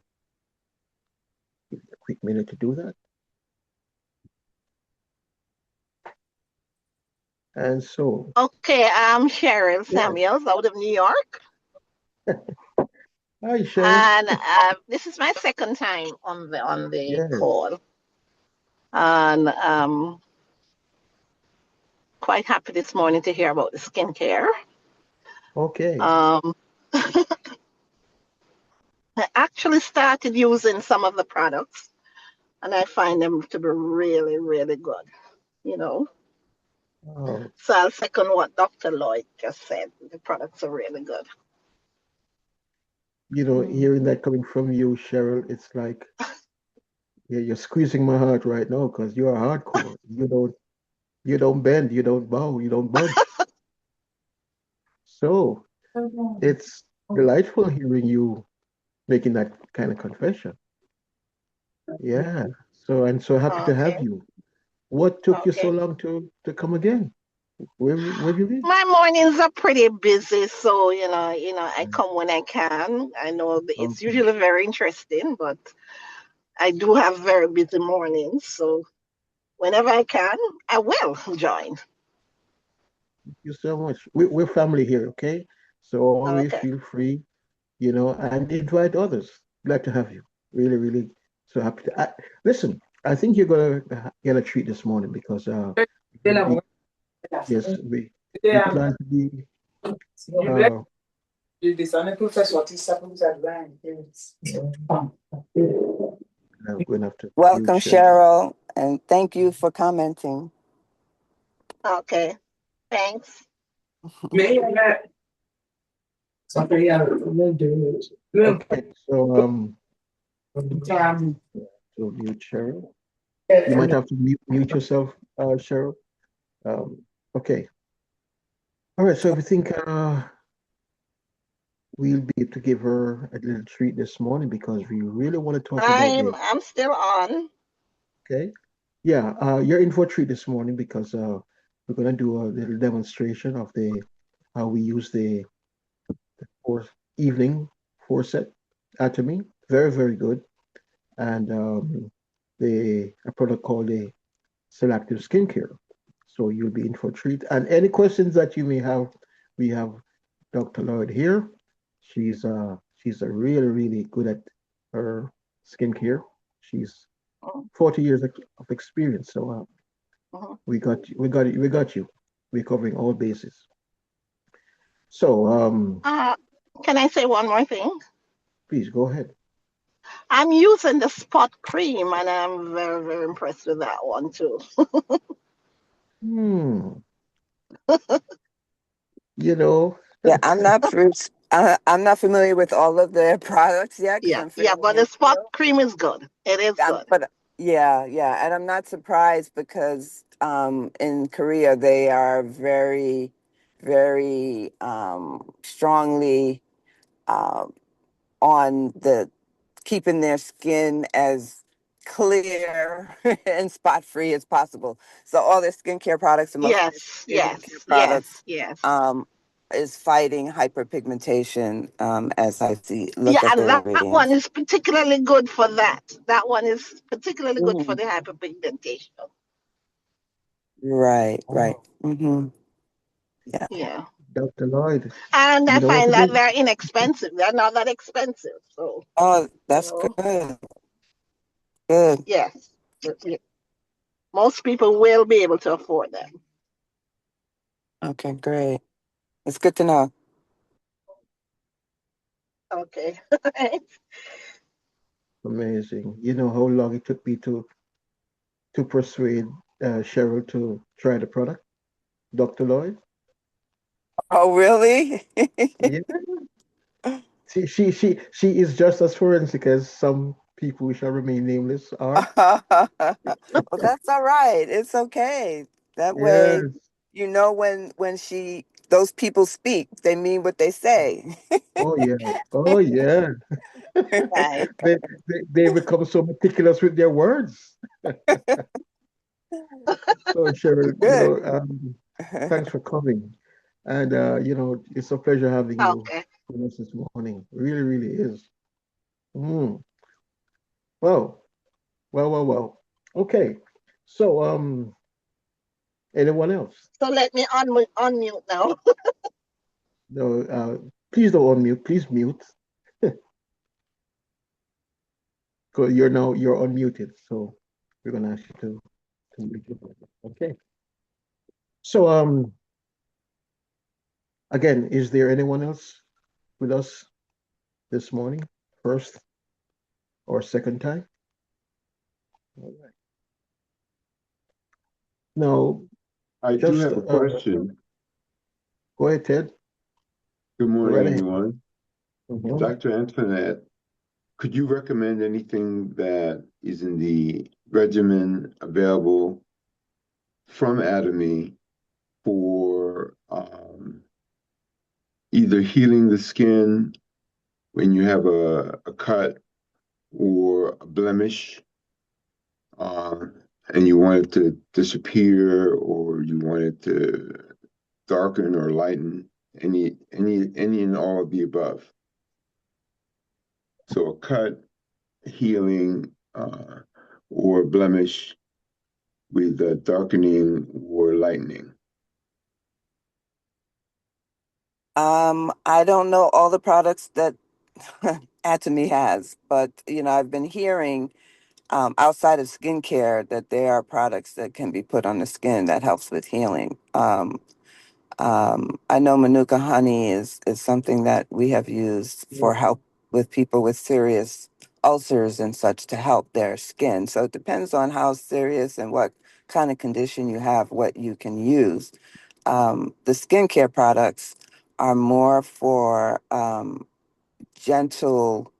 Give you a quick minute to do that. And so, Okay, I'm Sharon yes, Samuels out of New York. Hi, Cheryl. And this is my second time on the Yes. call, and quite happy this morning to hear about the skincare. Okay. Um, I actually started using some of the products, and I find them to be really, really good. You know, Oh, so I'll second what Dr. Lloyd just said. The products are really good. hearing that coming from you, Cheryl, it's like you're squeezing my heart right now because you are hardcore. You don't bend, you don't bow, you don't budge. So it's delightful hearing you making that kind of confession. Yeah. So I'm so happy to have Okay, you. What took you so okay. long to come again? Where have you been? My mornings are pretty busy, so I come when I can. I know that it's Okay. usually very interesting, but I do have very busy mornings, so whenever I can, I will join. Thank you so much. We're family here, okay? So always Okay. feel free, and invite others. Glad to have you. Really, really so happy to. Listen, I think you're gonna get a treat this morning because we, yes, we plan to be uh going to have to mute Welcome, Cheryl. Cheryl, and thank you for commenting. Okay. Thanks. Okay, so mute Cheryl. You might have to mute yourself, Cheryl. Um, okay. All right. So if you think we'll be able to give her a little treat this morning because we really want to talk about I'm the. I'm still on. Okay. Yeah. You're in for a treat this morning because we're gonna do a little demonstration of the how we use the four evening foreset atomy. Very, very good. And a product called the selective skincare. So you'll be in for a treat. And any questions that you may have, we have Dr. Lloyd here. She's a really, really good at her skincare. She's Mhm, 40 years of experience. So mhm. we got you. We're covering all bases. So Uh, can I say one more thing? please go ahead. I'm using the spot cream, and I'm very, very impressed with that one too. Hmm. You know, Yeah, I'm not familiar with all of their products yet because Yeah, I'm yeah, fairly but new the spot still. cream is good. It is good. But yeah, yeah, and I'm not surprised because in Korea they are very, very strongly um, on the keeping their skin as clear and spot free as possible. So all their skincare products and most of their Yes, skincare yes, products yes, yes. um, is fighting hyperpigmentation as I see Yeah, look at and their that one ingredients. is particularly good for that. That one is particularly good for Mhm. the hyperpigmentation. Right, right. oh, Yeah. Yeah. Dr. Lloyd, And I you know what find to that do? they're inexpensive. They're not that expensive. So, Oh, you that's know, good. Good. yes. Most people will be able to afford them. Okay, great. It's good to know. Okay. Amazing. You know how long it took me to persuade Cheryl to try the product, Dr. Lloyd? Oh, really? Yeah. She is just as forensic as some people who shall remain nameless are. Well, that's all right. It's okay. That way, Yes. you know when she those people speak, they mean what they say. Oh yeah. Oh yeah. Right. They become so meticulous with their words. So Cheryl, Good. thanks for coming. And it's a pleasure having you Okay. with us this morning. Really, really is. Mm. Well, well. Okay. So anyone else? So let me unmute now. No, Please don't unmute. Please mute. Because you're unmuted. So we're gonna ask you to mute your mic. Okay. So again, is there anyone else with us this morning? First or second time? All right. Now, I do just have a question. go ahead, Ted. Good Go morning, right ahead. everyone. Mhm. Dr. Antoinette, could you recommend anything that is in the regimen available from Atomy for either healing the skin when you have a cut or a blemish, and you want it to disappear, or you want it to darken or lighten, any and all of the above? So a cut, healing, or blemish with darkening or lightening. I don't know all the products that Atomy has, but I've been hearing outside of skincare that there are products that can be put on the skin that helps with healing. I know Manuka honey is something that we have used for help with people with serious ulcers and such to help their skin. So it depends on how serious and what kind of condition you have, what you can use. The skincare products are more for gentle,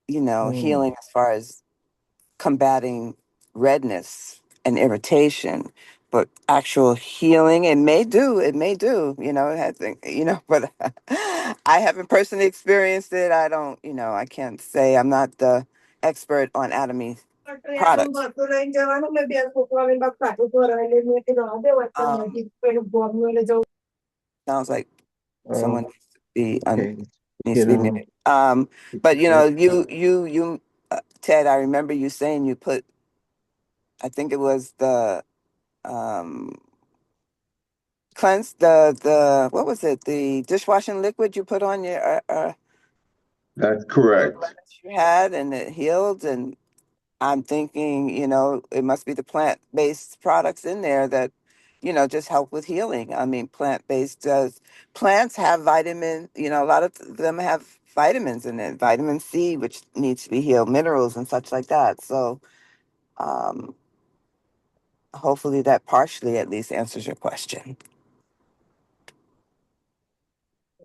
Mm. healing as far as combating redness and irritation, but actual healing, it has, but I haven't personally experienced it. I don't, I can't say. I'm not the expert on Atomy products. Sounds like Uh, someone okay. needs You to be know, muted. But yeah. Ted, I remember you saying you put, I think it was the um cleanse the what was it, the dishwashing liquid you put on your That's the correct. blemish you had and it healed. And I'm thinking, it must be the plant-based products in there that just help with healing. I mean, plant-based does, plants have vitamin, a lot of them have vitamins in it, vitamin C, which needs to be healed, minerals and such like that. So um hopefully that partially at least answers your question.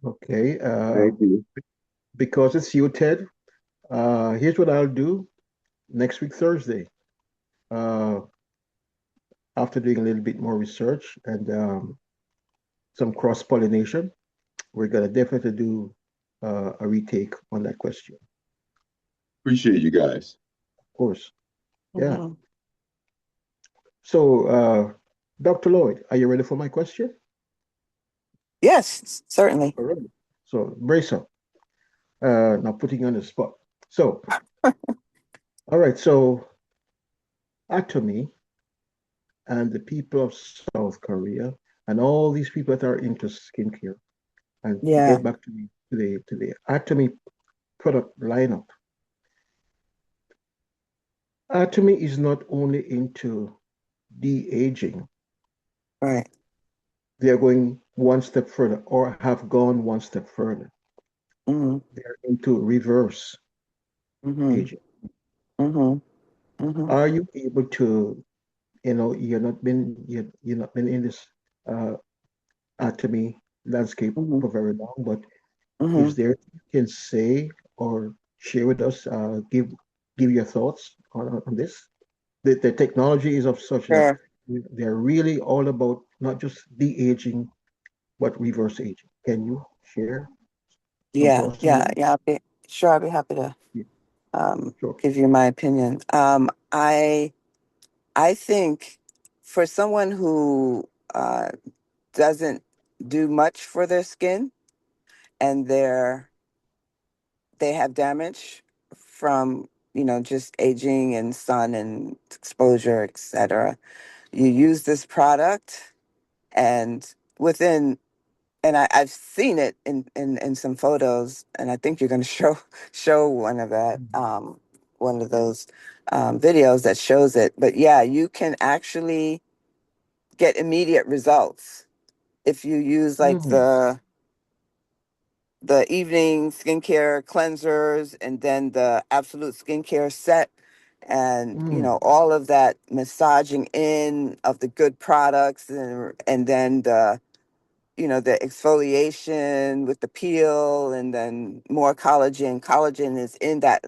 Okay. Thank you. Because it's you, Ted. Here's what I'll do next week, Thursday. Uh, after doing a little bit more research and some cross pollination, we're gonna definitely do a retake on that question. Appreciate you guys. Of course. Yeah. Mhm. So, Dr. Lloyd, are you ready for my question? Yes, certainly. All right. So, brace up. Now putting you on the spot. So, all right. So, Atomy and the people of South Korea and all these people that are into skincare, and to Yeah, get back to the Atomy product lineup. Atomy is not only into de-aging, right. they are going one step further or have gone one step further. Mm-hmm. They're into reverse Mm-hmm. aging. Mm-hmm. Mm-hmm. Are you able to, you're not been in this uh, atomy landscape Mm-hmm. for very long, but Mm-hmm. is there you can say or share with us, give your thoughts on this? The technology is of such that Sure. they're really all about not just de-aging, but reverse aging. Can you share some Yeah, thoughts on yeah, that? yeah. I'll be happy to Yeah, sure. give you my opinion. I think for someone who doesn't do much for their skin and they have damage from just aging and sun and exposure, etc. You use this product, and within and I've seen it in some photos, and I think you're going to show one of those videos that shows it. But yeah, you can actually get immediate results if you use like Mm, the evening skincare cleansers and then the absolute skincare set, and mm, all of that massaging in of the good products, and then the exfoliation with the peel, and then more collagen is in that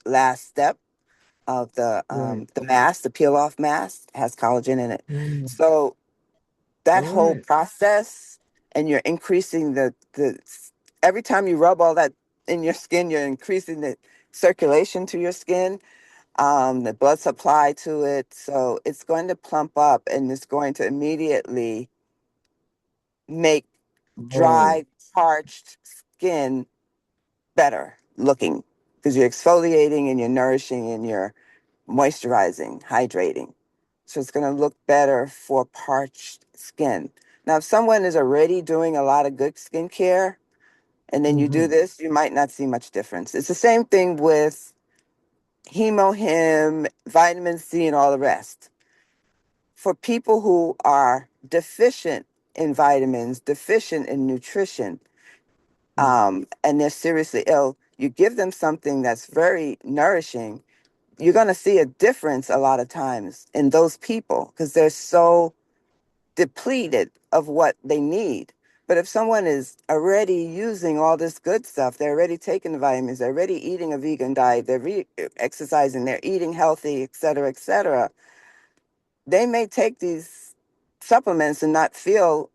last step of right. the mask. The peel off mask has collagen in it. Mm, So that all whole right. process, and you're increasing the every time you rub all that in your skin, you're increasing the circulation to your skin, the blood supply to it. So it's going to plump up, and it's going to immediately make Oh, dry, parched skin better looking, because you're exfoliating and you're nourishing and you're moisturizing, hydrating. So it's going to look better for parched skin. Now, if someone is already doing a lot of good skincare and then you do mm-hmm. this, you might not see much difference. It's the same thing with hemohim, vitamin C, and all the rest. For people who are deficient in vitamins, deficient in nutrition, Mm, and they're seriously ill, you give them something that's very nourishing, you're going to see a difference a lot of times in those people because they're so depleted of what they need. But if someone is already using all this good stuff, they're already taking the vitamins, they're already eating a vegan diet, they're exercising, they're eating healthy, et cetera, they may take these supplements and not feel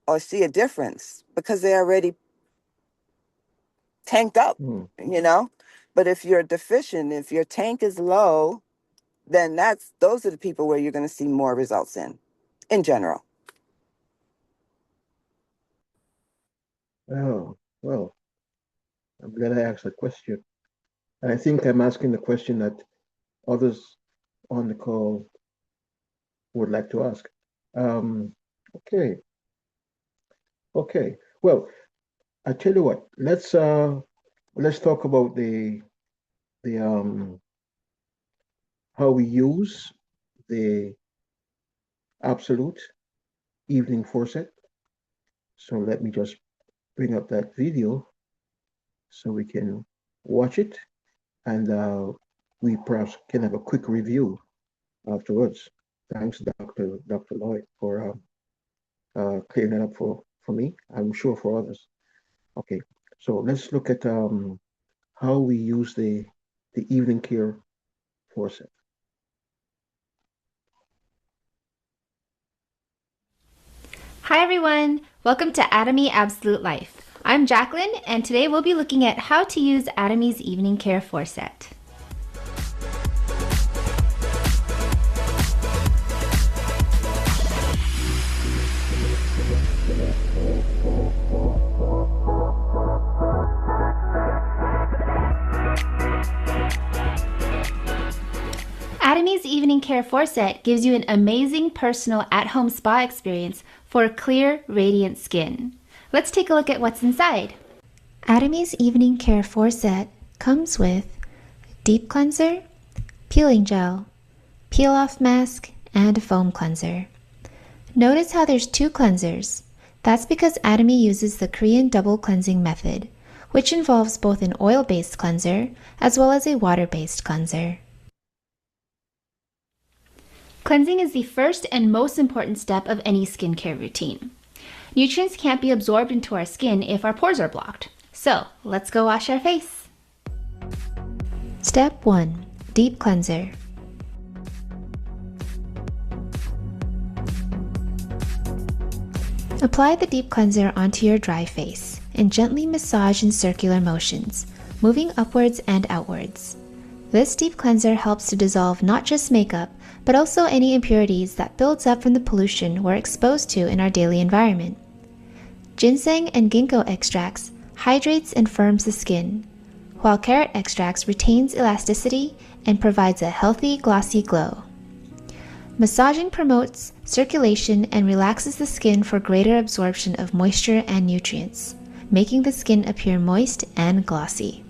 or see a difference because they're already tanked up, mm. you know? But if you're deficient, if your tank is low, then those are the people where you're going to see more results in general. Oh, well, I'm glad I asked that question. And I think I'm asking the question that others on the call would like to ask. Um, okay, okay. Well, I tell you what, let's talk about the how we use the absolute evening faucet. So let me just bring up that video so we can watch it, and we perhaps can have a quick review afterwards. Thanks, Dr. Lloyd, for clearing that up for me. I'm sure for others. Okay, so let's look at how we use the evening care faucet. Hi everyone, welcome to Atomy Absolute Life. I'm Jacqueline, and today we'll be looking at how to use Atomy's Evening Care Faucet. Atomy's Evening Care Faucet gives you an amazing personal at-home spa experience for clear, radiant skin. Let's take a look at what's inside. Atomy's Evening Care Faucet comes with deep cleanser, peeling gel, peel-off mask, and a foam cleanser. Notice how there's two cleansers. That's because Atomy uses the Korean double cleansing method, which involves both an oil-based cleanser as well as a water-based cleanser. Cleansing is the first and most important step of any skincare routine. Nutrients can't be absorbed into our skin if our pores are blocked. So, let's go wash our face. Step 1. Deep cleanser. Apply the deep cleanser onto your dry face and gently massage in circular motions, moving upwards and outwards. This deep cleanser helps to dissolve not just makeup, but also any impurities that builds up from the pollution we're exposed to in our daily environment. Ginseng and ginkgo extracts hydrates and firms the skin, while carrot extracts retains elasticity and provides a healthy, glossy glow. Massaging promotes circulation and relaxes the skin for greater absorption of moisture and nutrients, making the skin appear moist and glossy.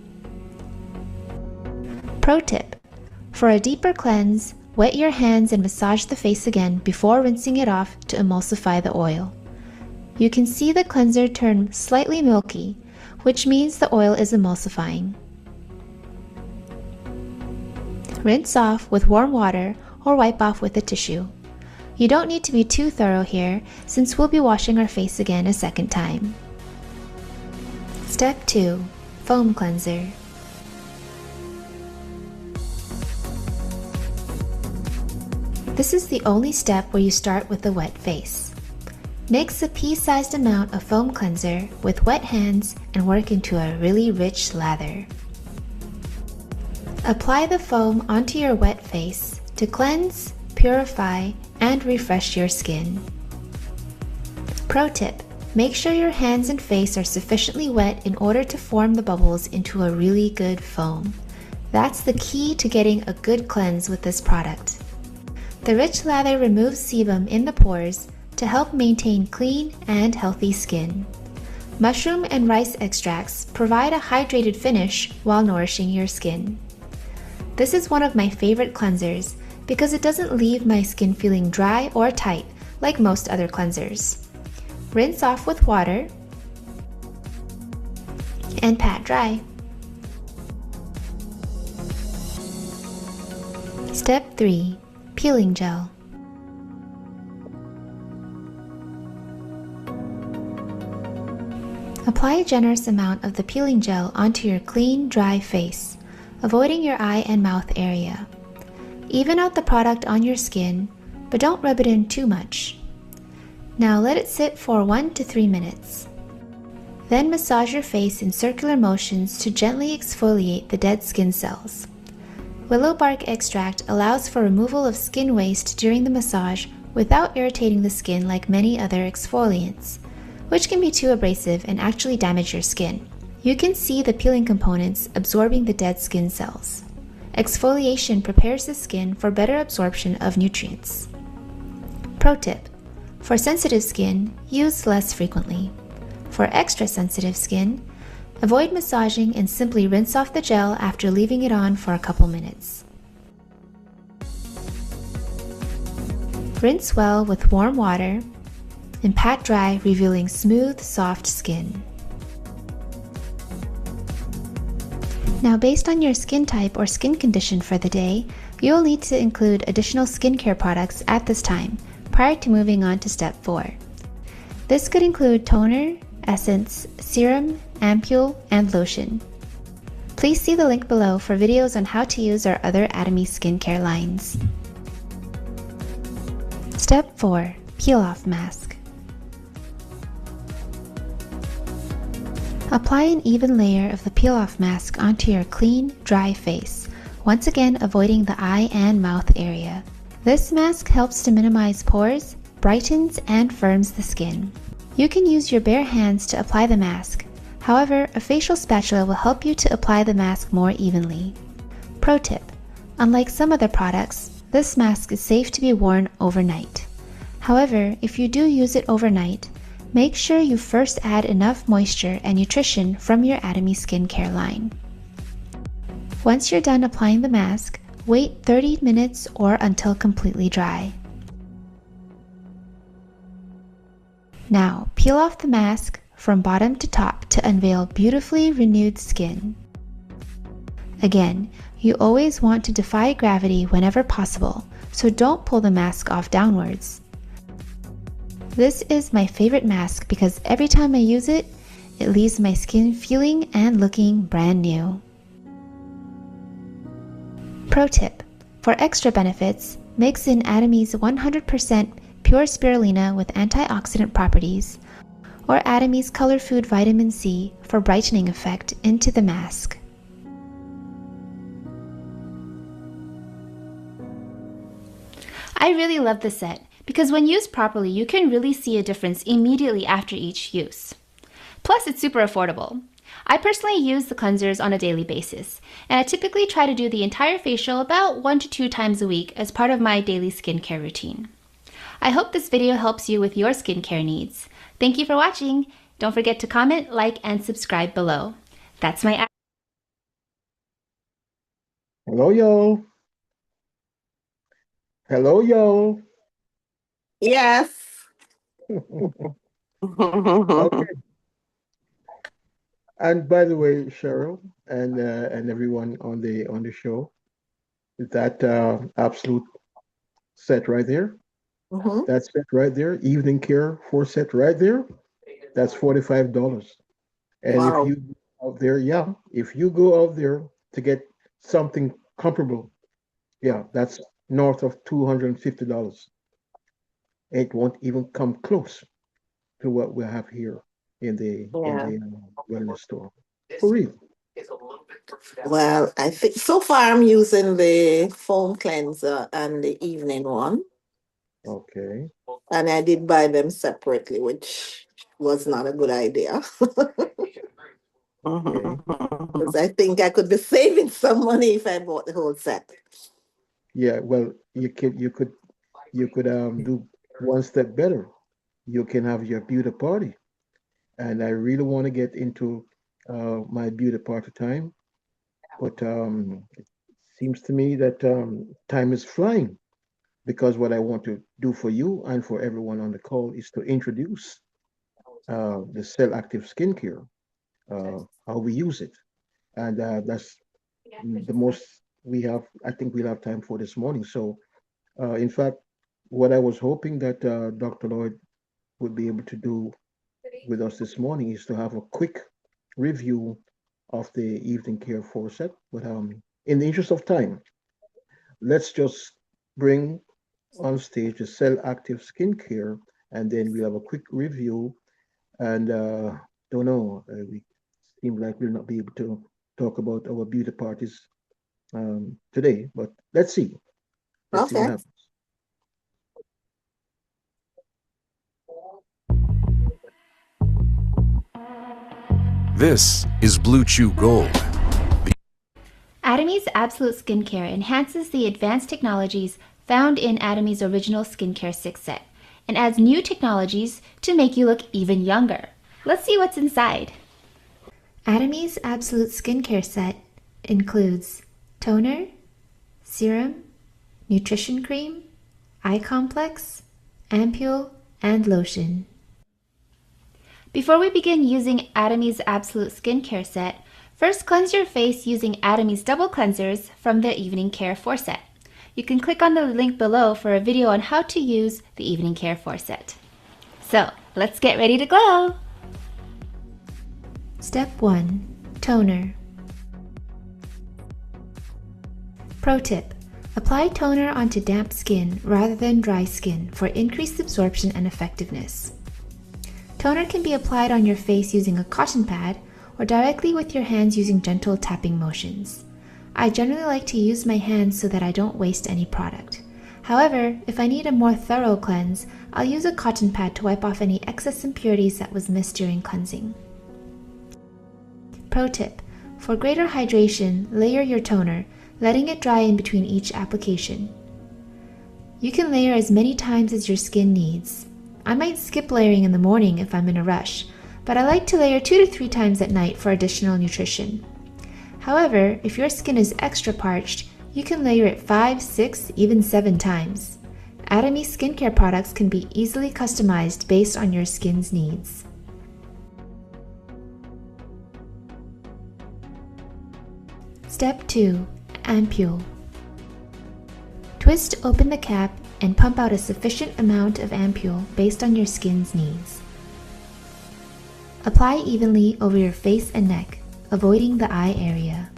Pro tip: for a deeper cleanse, wet your hands and massage the face again before rinsing it off to emulsify the oil. You can see the cleanser turn slightly milky, which means the oil is emulsifying. Rinse off with warm water or wipe off with a tissue. You don't need to be too thorough here since we'll be washing our face again a second time. Step 2. Foam cleanser. This is the only step where you start with a wet face. Mix a pea-sized amount of foam cleanser with wet hands and work into a really rich lather. Apply the foam onto your wet face to cleanse, purify, and refresh your skin. Pro tip: make sure your hands and face are sufficiently wet in order to form the bubbles into a really good foam. That's the key to getting a good cleanse with this product. The rich lather removes sebum in the pores to help maintain clean and healthy skin. Mushroom and rice extracts provide a hydrated finish while nourishing your skin. This is one of my favorite cleansers because it doesn't leave my skin feeling dry or tight like most other cleansers. Rinse off with water and pat dry. Step 3. Peeling gel. Apply a generous amount of the peeling gel onto your clean, dry face, avoiding your eye and mouth area. Even out the product on your skin, but don't rub it in too much. Now let it sit for 1 to 3 minutes. Then massage your face in circular motions to gently exfoliate the dead skin cells. Willow bark extract allows for removal of skin waste during the massage without irritating the skin like many other exfoliants, which can be too abrasive and actually damage your skin. You can see the peeling components absorbing the dead skin cells. Exfoliation prepares the skin for better absorption of nutrients. Pro tip: for sensitive skin, use less frequently. For extra sensitive skin, avoid massaging and simply rinse off the gel after leaving it on for a couple minutes. Rinse well with warm water and pat dry, revealing smooth, soft skin. Now, based on your skin type or skin condition for the day, you'll need to include additional skincare products at this time, prior to moving on to step 4. This could include toner, essence, serum, ampule, and lotion. Please see the link below for videos on how to use our other Atomy skincare lines. Step 4. Peel-off mask. Apply an even layer of the peel-off mask onto your clean, dry face, once again avoiding the eye and mouth area. This mask helps to minimize pores, brightens, and firms the skin. You can use your bare hands to apply the mask. However, a facial spatula will help you to apply the mask more evenly. Pro tip: unlike some other products, this mask is safe to be worn overnight. However, if you do use it overnight, make sure you first add enough moisture and nutrition from your Atomy skincare line. Once you're done applying the mask, wait 30 minutes or until completely dry. Now, peel off the mask from bottom to top to unveil beautifully renewed skin. Again, you always want to defy gravity whenever possible, so don't pull the mask off downwards. This is my favorite mask because every time I use it, it leaves my skin feeling and looking brand new. Pro tip: for extra benefits, mix in Atomy's 100% pure spirulina with antioxidant properties, or Atomy's Color Food Vitamin C for brightening effect into the mask. I really love this set because when used properly, you can really see a difference immediately after each use. Plus, it's super affordable. I personally use the cleansers on a daily basis, and I typically try to do the entire facial about 1 to 2 times a week as part of my daily skincare routine. I hope this video helps you with your skincare needs. Thank you for watching. Don't forget to comment, like, and subscribe below. That's my... Hello, y'all. Hello, y'all. Yes. Okay. And by the way, Cheryl and everyone on the show, that absolute set right there, that set right there, evening care 4 set right there, that's $45. And Wow. if you go out there, yeah, if you go out there to get something comparable, yeah, that's north of $250. It won't even come close to what we have here in the wellness store. For real. Well, I think so far I'm using the foam cleanser and the evening one. Okay. And I did buy them separately, which was not a good idea. Okay. Because I think I could be saving some money if I bought the whole set. Yeah, well, you could do one step better. You can have your beauty party. And I really want to get into my beauty party time. But it seems to me that time is flying, because what I want to do for you and for everyone on the call is to introduce the Cell Active Skincare, how we use it. And that's the most we have, I think we'll have time for this morning. So, in fact, what I was hoping that Dr. Lloyd would be able to do with us this morning is to have a quick review of the evening care 4 set. But in the interest of time, let's just bring on stage the Cell Active Skincare, and then we'll have a quick review. And don't know, we seem like we'll not be able to talk about our beauty parties today, but let's see. Let's see what happens. This is Blue Chew Gold. Atomy's Absolute Skincare enhances the advanced technologies found in Atomy's original Skincare 6 set and adds new technologies to make you look even younger. Let's see what's inside. Atomy's Absolute Skincare set includes toner, serum, nutrition cream, eye complex, ampule, and lotion. Before we begin using Atomy's Absolute Skincare set, first cleanse your face using Atomy's double cleansers from the Evening Care 4 set. You can click on the link below for a video on how to use the Evening Care 4 set. So, let's get ready to glow! Step 1. Toner. Pro tip: apply toner onto damp skin rather than dry skin for increased absorption and effectiveness. Toner can be applied on your face using a cotton pad or directly with your hands using gentle tapping motions. I generally like to use my hands so that I don't waste any product. However, if I need a more thorough cleanse, I'll use a cotton pad to wipe off any excess impurities that was missed during cleansing. Pro tip: for greater hydration, layer your toner, letting it dry in between each application. You can layer as many times as your skin needs. I might skip layering in the morning if I'm in a rush, but I like to layer 2 to 3 times at night for additional nutrition. However, if your skin is extra parched, you can layer it 5, 6, even 7 times. Atomy skincare products can be easily customized based on your skin's needs. Step 2. Ampule. Twist open the cap and pump out a sufficient amount of ampule based on your skin's needs. Apply evenly over your face and neck, avoiding the eye area.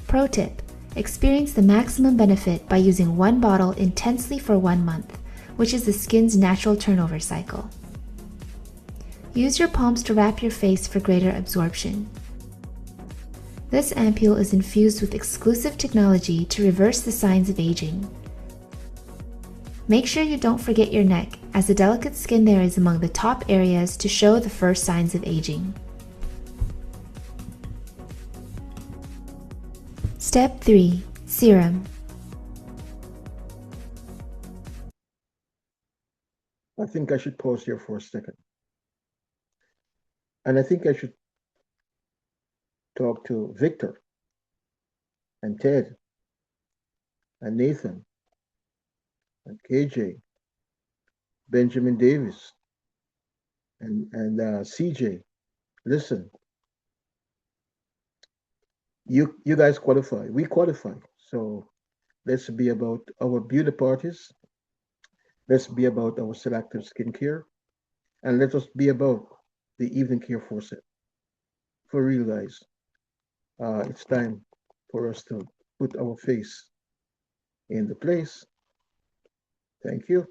Pro tip: experience the maximum benefit by using one bottle intensely for 1 month, which is the skin's natural turnover cycle. Use your palms to wrap your face for greater absorption. This ampule is infused with exclusive technology to reverse the signs of aging. Make sure you don't forget your neck, as the delicate skin there is among the top areas to show the first signs of aging. Step 3. Serum. I think I should pause here for a second. And I think I should talk to Victor and Ted and Nathan and KJ, Benjamin Davis, and CJ. Listen, you guys qualify. We qualify. So let's be about our beauty parties. Let's be about our selective skincare. And let us be about the evening care faucet. For real, guys. It's time for us to put our face in the place. Thank you.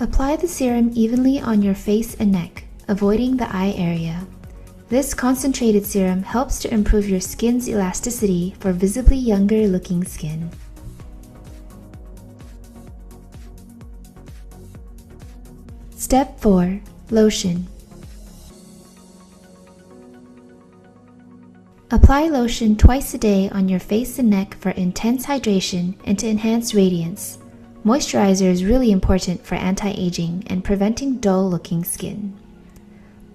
Apply the serum evenly on your face and neck, avoiding the eye area. This concentrated serum helps to improve your skin's elasticity for visibly younger looking skin. Step 4. Lotion. Apply lotion twice a day on your face and neck for intense hydration and to enhance radiance. Moisturizer is really important for anti-aging and preventing dull-looking skin.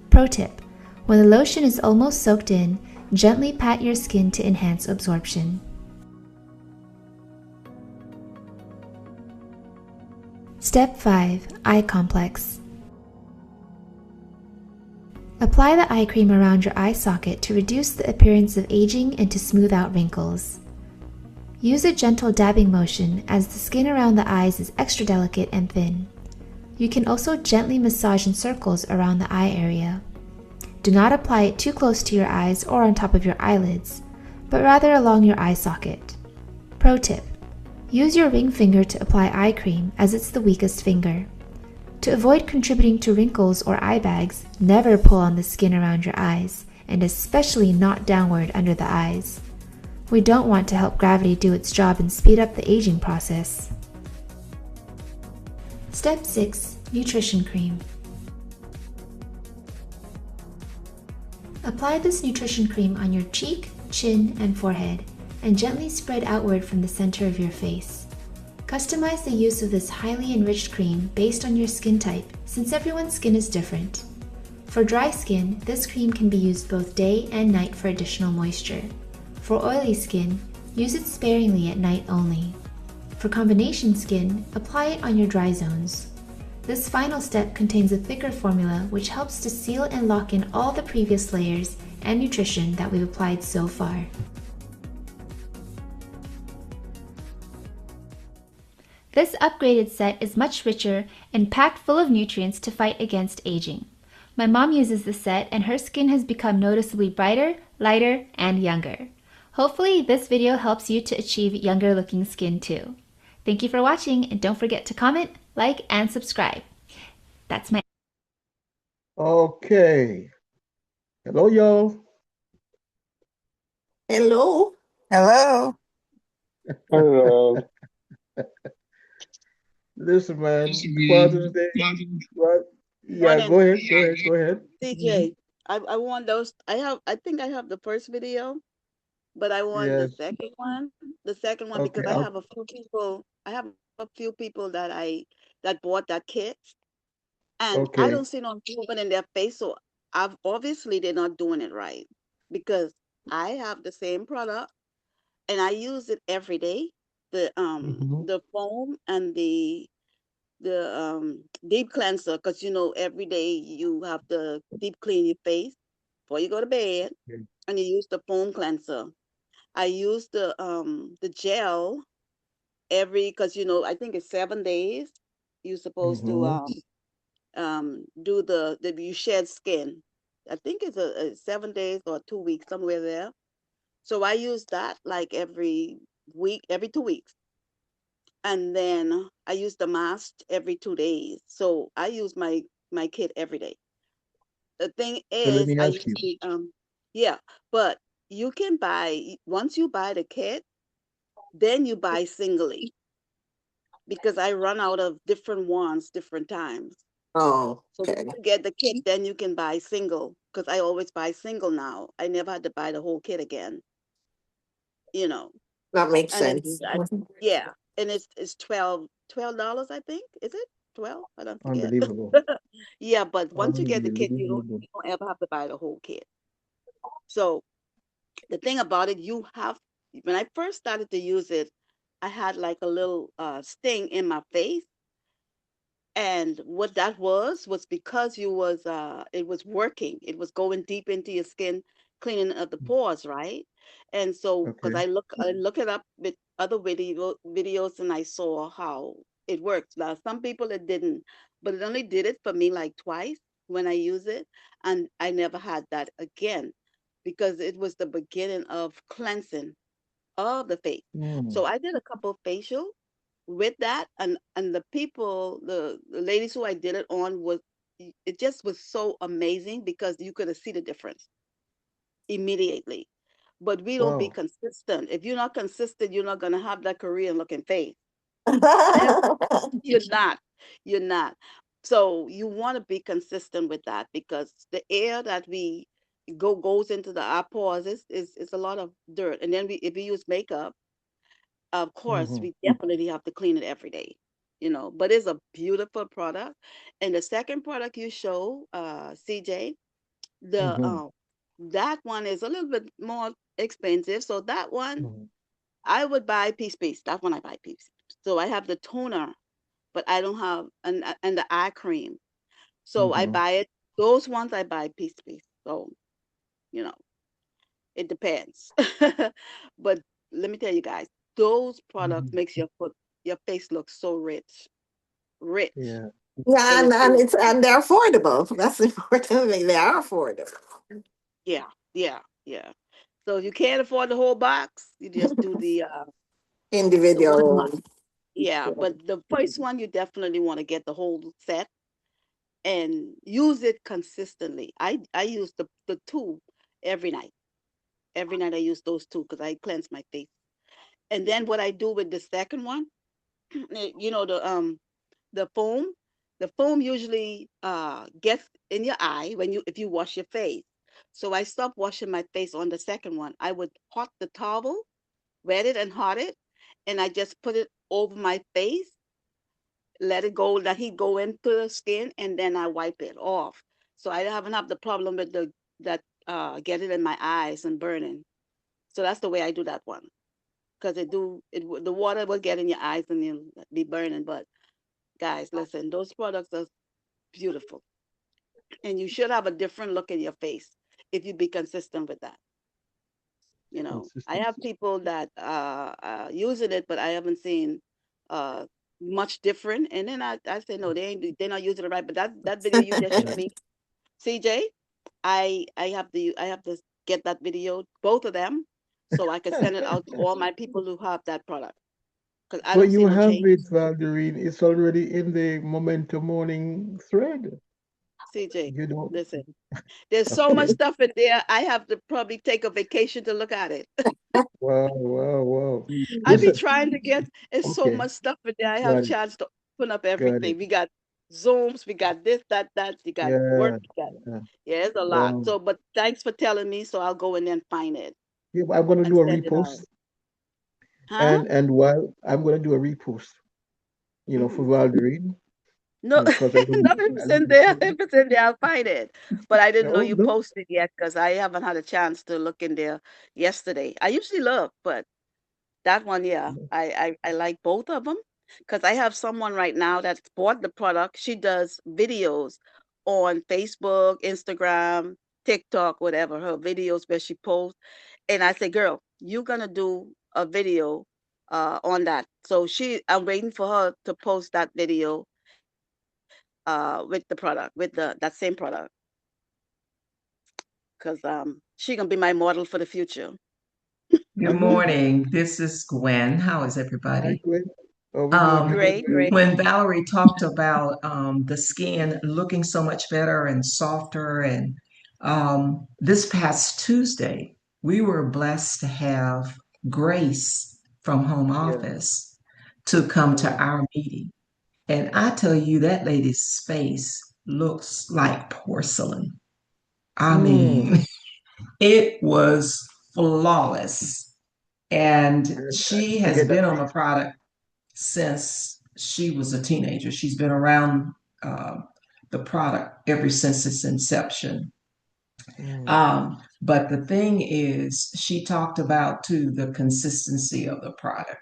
Pro tip: when the lotion is almost soaked in, gently pat your skin to enhance absorption. Step 5. Eye complex. Apply the eye cream around your eye socket to reduce the appearance of aging and to smooth out wrinkles. Use a gentle dabbing motion as the skin around the eyes is extra delicate and thin. You can also gently massage in circles around the eye area. Do not apply it too close to your eyes or on top of your eyelids, but rather along your eye socket. Pro tip: use your ring finger to apply eye cream as it's the weakest finger. To avoid contributing to wrinkles or eye bags, never pull on the skin around your eyes, and especially not downward under the eyes. We don't want to help gravity do its job and speed up the aging process. Step 6. Nutrition cream. Apply this nutrition cream on your cheek, chin, and forehead, and gently spread outward from the center of your face. Customize the use of this highly enriched cream based on your skin type, since everyone's skin is different. For dry skin, this cream can be used both day and night for additional moisture. For oily skin, use it sparingly at night only. For combination skin, apply it on your dry zones. This final step contains a thicker formula which helps to seal and lock in all the previous layers and nutrition that we've applied so far. This upgraded set is much richer and packed full of nutrients to fight against aging. My mom uses this set and her skin has become noticeably brighter, lighter, and younger. Hopefully this video helps you to achieve younger looking skin too. Thank you for watching and don't forget to comment, like, and subscribe. That's my... Okay. Hello, y'all. Hello. Hello. Hello. Listen, man. Father's Day. What? Yeah, go ahead. CJ, I want those. I think I have the first video, but I want Yes. the second one. The second one Okay. because I have a few people. I have a few people that bought that kit, and I Okay. don't see no improvement in their face. So I've obviously they're not doing it right because I have the same product and I use it every day. Mhm. The foam and the deep cleanser because every day you have to deep clean your face before you go to bed, Okay. and you use the foam cleanser. I use the gel every because I think it's 7 days you're supposed to Mhm. do the you shed skin. I think it's a 7 days or 2 weeks somewhere there. So I use that like every week, every 2 weeks. And then I use the mask every 2 days. So I use my kit every day. The thing So let is, me I ask use you. yeah, but you can buy once you buy the kit, then you buy singly because I run out of different ones different times. Oh, So okay. when you get the kit, then you can buy single, because I always buy single now. I never had to buy the whole kit again, you know. That makes And sense. yeah, and it's $12, I think. Is it 12? I don't forget. Unbelievable. Yeah, but once you get the kit, you Unbelievable. don't ever have to buy the whole kit. So the thing about it, when I first started to use it, I had like a little sting in my face. And what that was because it was working. It was going deep into your skin, cleaning up the pores, right? And so, because Okay. I look it up with other videos, and I saw how it works. Now, some people it didn't, but it only did it for me like twice when I use it, and I never had that again because it was the beginning of cleansing of the face. So Mm. I did a couple facial with that, and the ladies who I did it on it just was so amazing because you could see the difference immediately. But we don't be Wow. consistent. If you're not consistent, you're not gonna have that Korean looking face. Ever. You're not. You're not. So you want to be consistent with that because the air that we goes into our pores is a lot of dirt. And then if we use makeup, of course, Mm-hmm. we definitely have to clean it every day, but it's a beautiful product. And the second product you show, CJ, the Mm-hmm. that one is a little bit more expensive. So that one Mm-hmm. I would buy piece. That one I buy piece. So I have the toner, but I don't have and the eye cream. So I Mm-hmm. buy it. Those ones I buy piece. So you know it depends. But let me tell you guys, those products Mm-hmm. makes your face look so rich, Yeah. Yeah, and and they're affordable. That's the important thing. They are affordable. yeah, yeah, yeah. So if you can't afford the whole box, you just do the one Individual month. one. Yeah, Yeah. but the first one you definitely want to get the whole set and use it consistently. I use the two every night. Every night I use those two because I cleanse my face. And then what I do with the second one, you know the foam. The foam usually gets in your eye if you wash your face. So I stopped washing my face on the second one. I would hot the towel, wet it and hot it, and I just put it over my face, let it go, let heat go into the skin, and then I wipe it off. So I haven't have the problem with get it in my eyes and burning. So that's the way I do that one because the water will get in your eyes and you'll be burning. But guys, listen, those products are beautiful. And you should have a different look in your face if you be consistent with that. I have Consistency. people that using it, but I haven't seen uh, much different. And then I say, no, they're not using it right. But that video you just showed me, CJ, I have to get that video, both of them, so I can send it out to all my people who have that product because I But don't see you no have change. it, Valderine. It's already in the Momentum Morning thread. CJ, You don't. listen. There's so much Okay. stuff in there. I have to probably take a vacation to look at it. Wow, wow, wow. I be Listen. trying to get, it's so Okay. much stuff in there. I have Got it. chance to open up Got it. everything. We got Zooms, we got this, that, you got work, Yeah. you got, Yeah. yeah, it's a lot. Wow. So, but thanks for telling me. So I'll go in there and find it Yeah, but I'm gonna and do a send it out. repost, Huh? and while I'm gonna do a repost, for Mm. Valderine, No, because I no, don't. if it's in there, if it's in there, I'll find it. But I didn't know No, you no. posted yet because I haven't had a chance to look in there yesterday. I usually look, but that one, yeah, I like both of them because I have someone right now that's bought the product. She does videos on Facebook, Instagram, TikTok, whatever, her videos where she posts. And I say, girl, you're gonna do a video on that. So I'm waiting for her to post that video with the product, with that same product, because she gonna be my model for the future. Good morning. This is Gwen. How is Hi, everybody? Gwen. How we doing? Um, We doing Great, good. great. when Valerie talked about the skin looking so much better and softer, and this past Tuesday, we were blessed to have Grace from Home Yeah. Office to come to our meeting. And I tell you, that lady's face looks like porcelain. I mean, it was flawless. And she I has get that. been on the product since she was a teenager. She's been around the product ever since its inception. But the thing is, she talked about too the consistency of the product.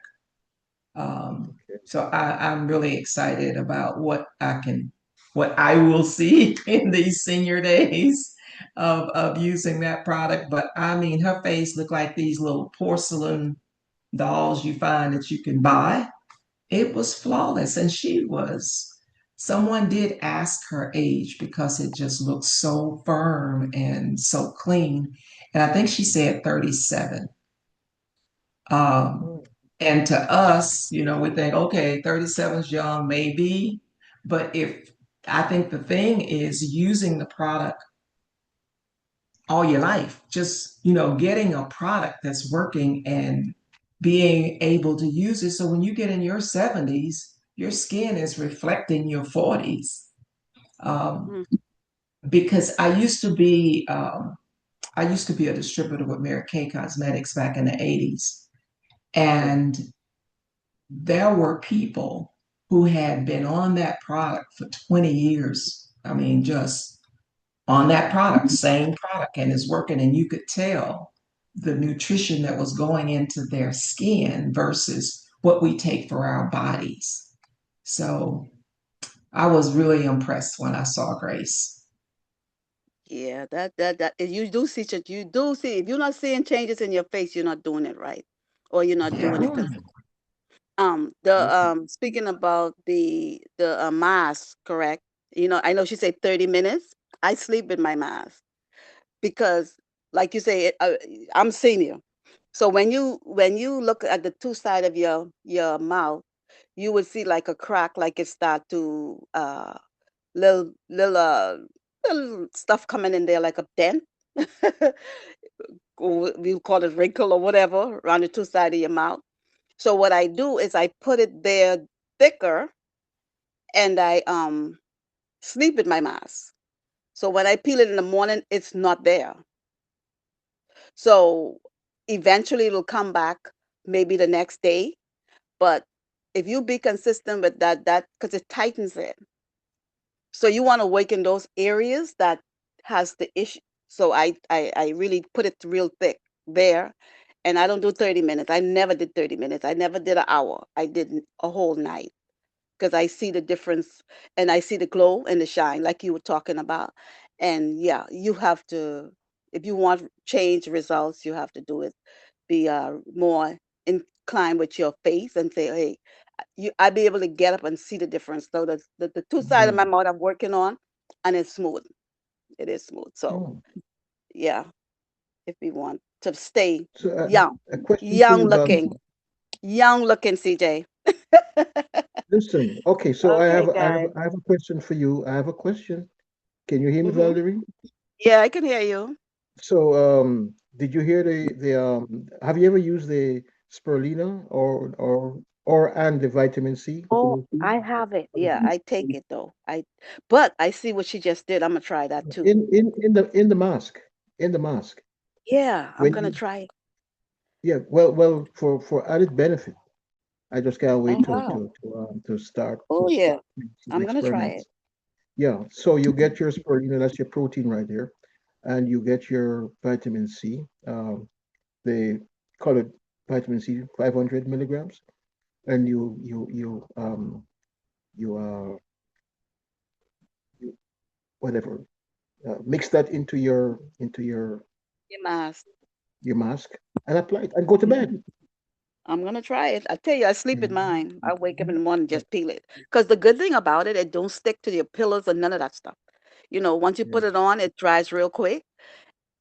So I'm really excited about what I will see in these senior days of using that product. But I mean, her face looked like these little porcelain dolls you find that you can buy. It was flawless. And someone did ask her age because it just looked so firm and so clean. And I think she said 37. And to us, we think, okay, 37 is young, maybe. But I think the thing is using the product all your life, just, getting a product that's working and being able to use it. So when you get in your 70s, your skin is reflecting your 40s. Because I used to be a distributor with Mary Kay Cosmetics back in the 80s. And there were people who had been on that product for 20 years. I mean, just on that product, same product, and it's working. And you could tell the nutrition that was going into their skin versus what we take for our bodies. So I was really impressed when I saw Grace. Yeah, that you do see it. You do see if you're not seeing changes in your face, you're not doing it right, or you're not doing it consistently. Speaking about the mask, correct? I know she said 30 minutes. I sleep with my mask because, like you say, I'm senior. So when you look at the two side of your mouth, you would see like a crack, like it start to little stuff coming in there, like a dent. We call it wrinkle or whatever around the two side of your mouth. So what I do is I put it there thicker, and I sleep with my mask. So when I peel it in the morning, it's not there. So eventually it'll come back maybe the next day. But if you be consistent with that because it tightens it. So you want to work in those areas that has the issue. So I really put it real thick there, and I don't do 30 minutes. I never did 30 minutes. I never did an hour. I did a whole night because I see the difference and I see the glow and the shine like you were talking about. And yeah, you have to, if you want change results, you have to do it, be more inclined with your face and say, hey, I'd be able to get up and see the difference. So the two sides of my mouth I'm working on, and it's smooth. It is smooth. So yeah, if we want to stay So young, a question for you, Valerie. young looking, CJ. Listen, okay, so Okay, guys. I have a question for you. I have a question. Can you hear me, hmm Valerie? Yeah, I can hear you. So, did you hear the have you ever used the spirulina or and the vitamin C? Oh, I have it. Yeah, I take it though. But I see what she just did. I'm gonna try that too. In the mask, in the mask. Yeah, I'm When gonna you try it. Yeah, well for added benefit, I just can't wait Oh wow. to Oh start yeah, some I'm gonna try it. experiments. Yeah, so you get your spirulina, that's your protein right there, and you get your vitamin C. They call it vitamin C, 500 milligrams, and you you whatever mix that Your mask. your mask and apply it and go to bed. I'm gonna try it. I tell you, I sleep with Mhm. mine. I wake up in the morning, just peel it. Cause the good thing about it, it don't stick to your pillows or none of that stuff. Once you put it Yes, on, it dries real quick,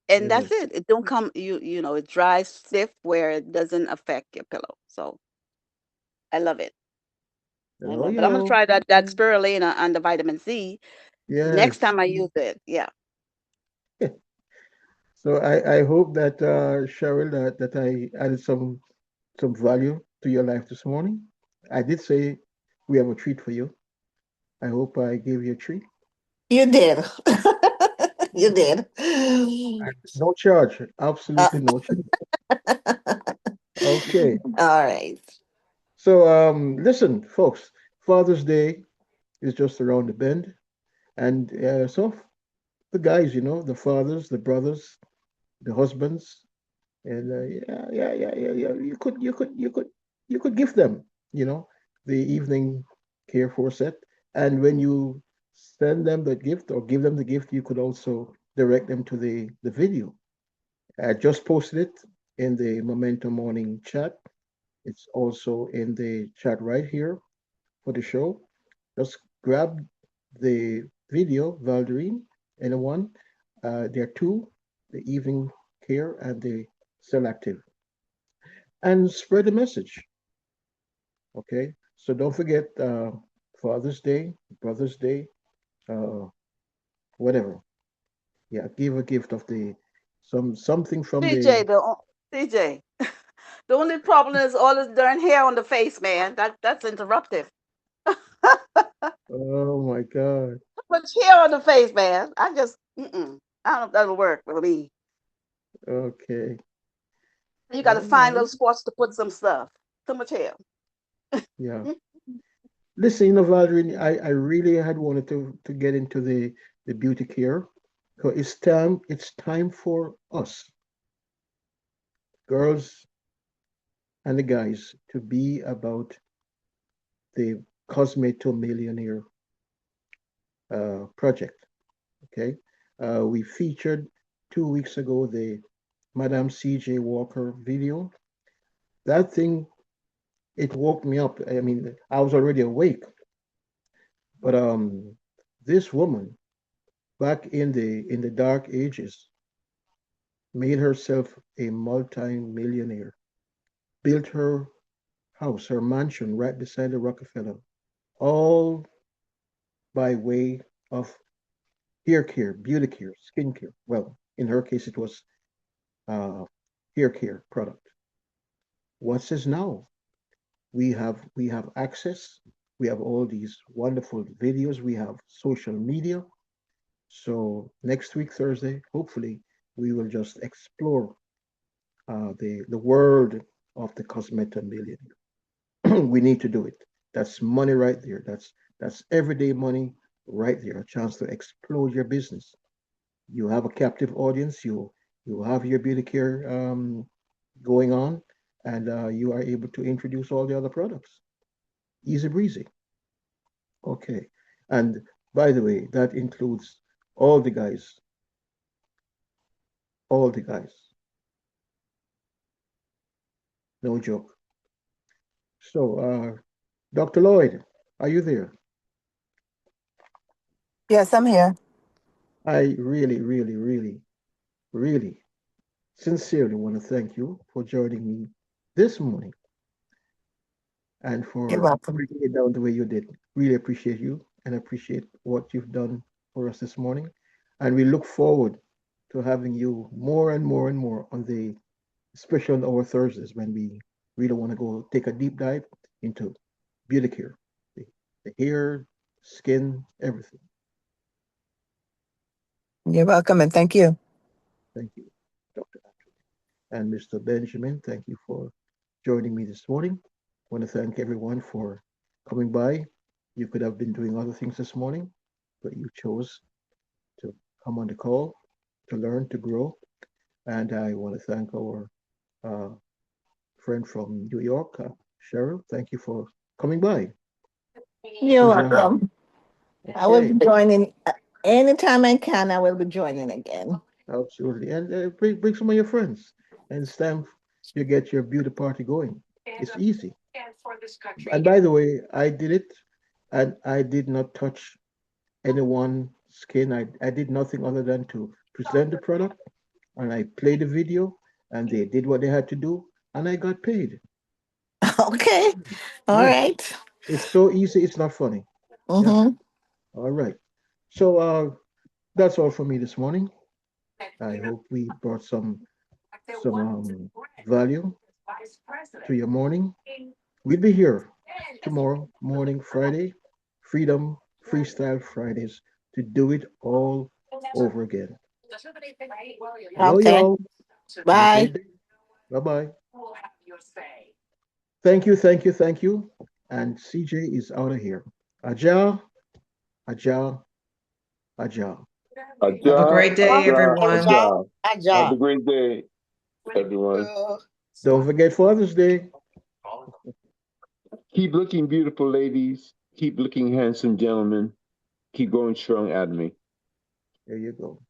and that's yes. it. It don't come. It dries stiff where it doesn't affect your pillow. So I love it. I Oh, love it. I'm gonna try that spirulina and the vitamin C next yes. time I use it. Yeah. So I hope that Cheryl that I added some value to your life this morning. I did say we have a treat for you. I hope I gave you a treat. You did. You did. No charge. Absolutely no charge. Okay. All right. So listen, folks, Father's Day is just around the bend. And so the guys, the fathers, the brothers, the husbands, and yeah. You could gift them, the evening care for set. And when you send them the gift or give them the gift, you could also direct them to the video. I just posted it in the Momentum Morning chat. It's also in the chat right here for the show. Just grab the video, Valdirine, anyone. There are two, the evening care and the selective. And spread the message, okay? So don't forget Father's Day, Brother's Day, uh, whatever. Yeah, give a gift of something from the. CJ, CJ. The only problem is all this darn hair on the face, man. That's interruptive. Oh my God. Too much hair on the face, man. I don't know if that'll work for me. Okay. You got to All find right. little spots to put some stuff. Too much hair. Yeah. Listen, Valerie, I really had wanted to get into the beauty care. So it's time for us, girls and the guys, to be about the Cosmeto Millionaire project. Okay. We featured 2 weeks ago the Madame CJ Walker video. That thing, it woke me up. I mean, I was already awake, but this woman back in the dark ages made herself a multi-millionaire, built her house, her mansion right beside the Rockefeller, all by way of hair care, beauty care, skin care. Well, in her case, it was uh, hair care product. What's this now? We have access. We have all these wonderful videos. We have social media. So next week, Thursday, hopefully, we will just explore the world of the Cosmeta Million. We need to do it. That's money right there. That's everyday money right there. A chance to explode your business. You have a captive audience. You have your beauty care going on, and you are able to introduce all the other products. Easy breezy. Okay. And by the way, that includes all the guys. All the guys. No joke. So, Dr. Lloyd, are you there? Yes, I'm here. I really, really, really, really sincerely want to thank you for joining me this morning and You're for welcome. breaking it down the way you did. Really appreciate you and appreciate what you've done for us this morning. And we look forward to having you more and more and more on especially on our Thursdays when we really want to go take a deep dive into beauty care, the hair, skin, everything. You're welcome, and thank you. Thank you, Dr. And Mr. Benjamin, thank you for joining me this morning. I want to thank everyone for coming by. You could have been doing other things this morning, but you chose to come on the call to learn, to grow. And I want to thank our uh, friend from New York, Cheryl. Thank you for coming by. You're Pleasure. welcome. I will Okay, be joining anytime I can. I will be joining again. absolutely. And bring some of your friends. And it's time you get your beauty party going. It's easy. And by the way, I did it, and I did not touch anyone's skin. I did nothing other than to present the product, and I played the video, and they did what they had to do, and I got paid. Okay. All Yes, right. it's so easy. It's not funny. Yeah. Mm-hmm. All right. So that's all for me this morning. I hope we brought some value to your morning. We'll be here tomorrow morning, Friday, Freedom Freestyle Fridays, to do it all over again. Hello, Okay. y'all. Bye. Bye-bye. Thank you, thank you, thank you. And CJ is out of here. Aja, Aja, Aja. Have a great day, everyone. Have a great day, everyone. Don't forget Father's Day. Keep looking beautiful, ladies. Keep looking handsome, gentlemen. Keep going strong, Atomy. There you go.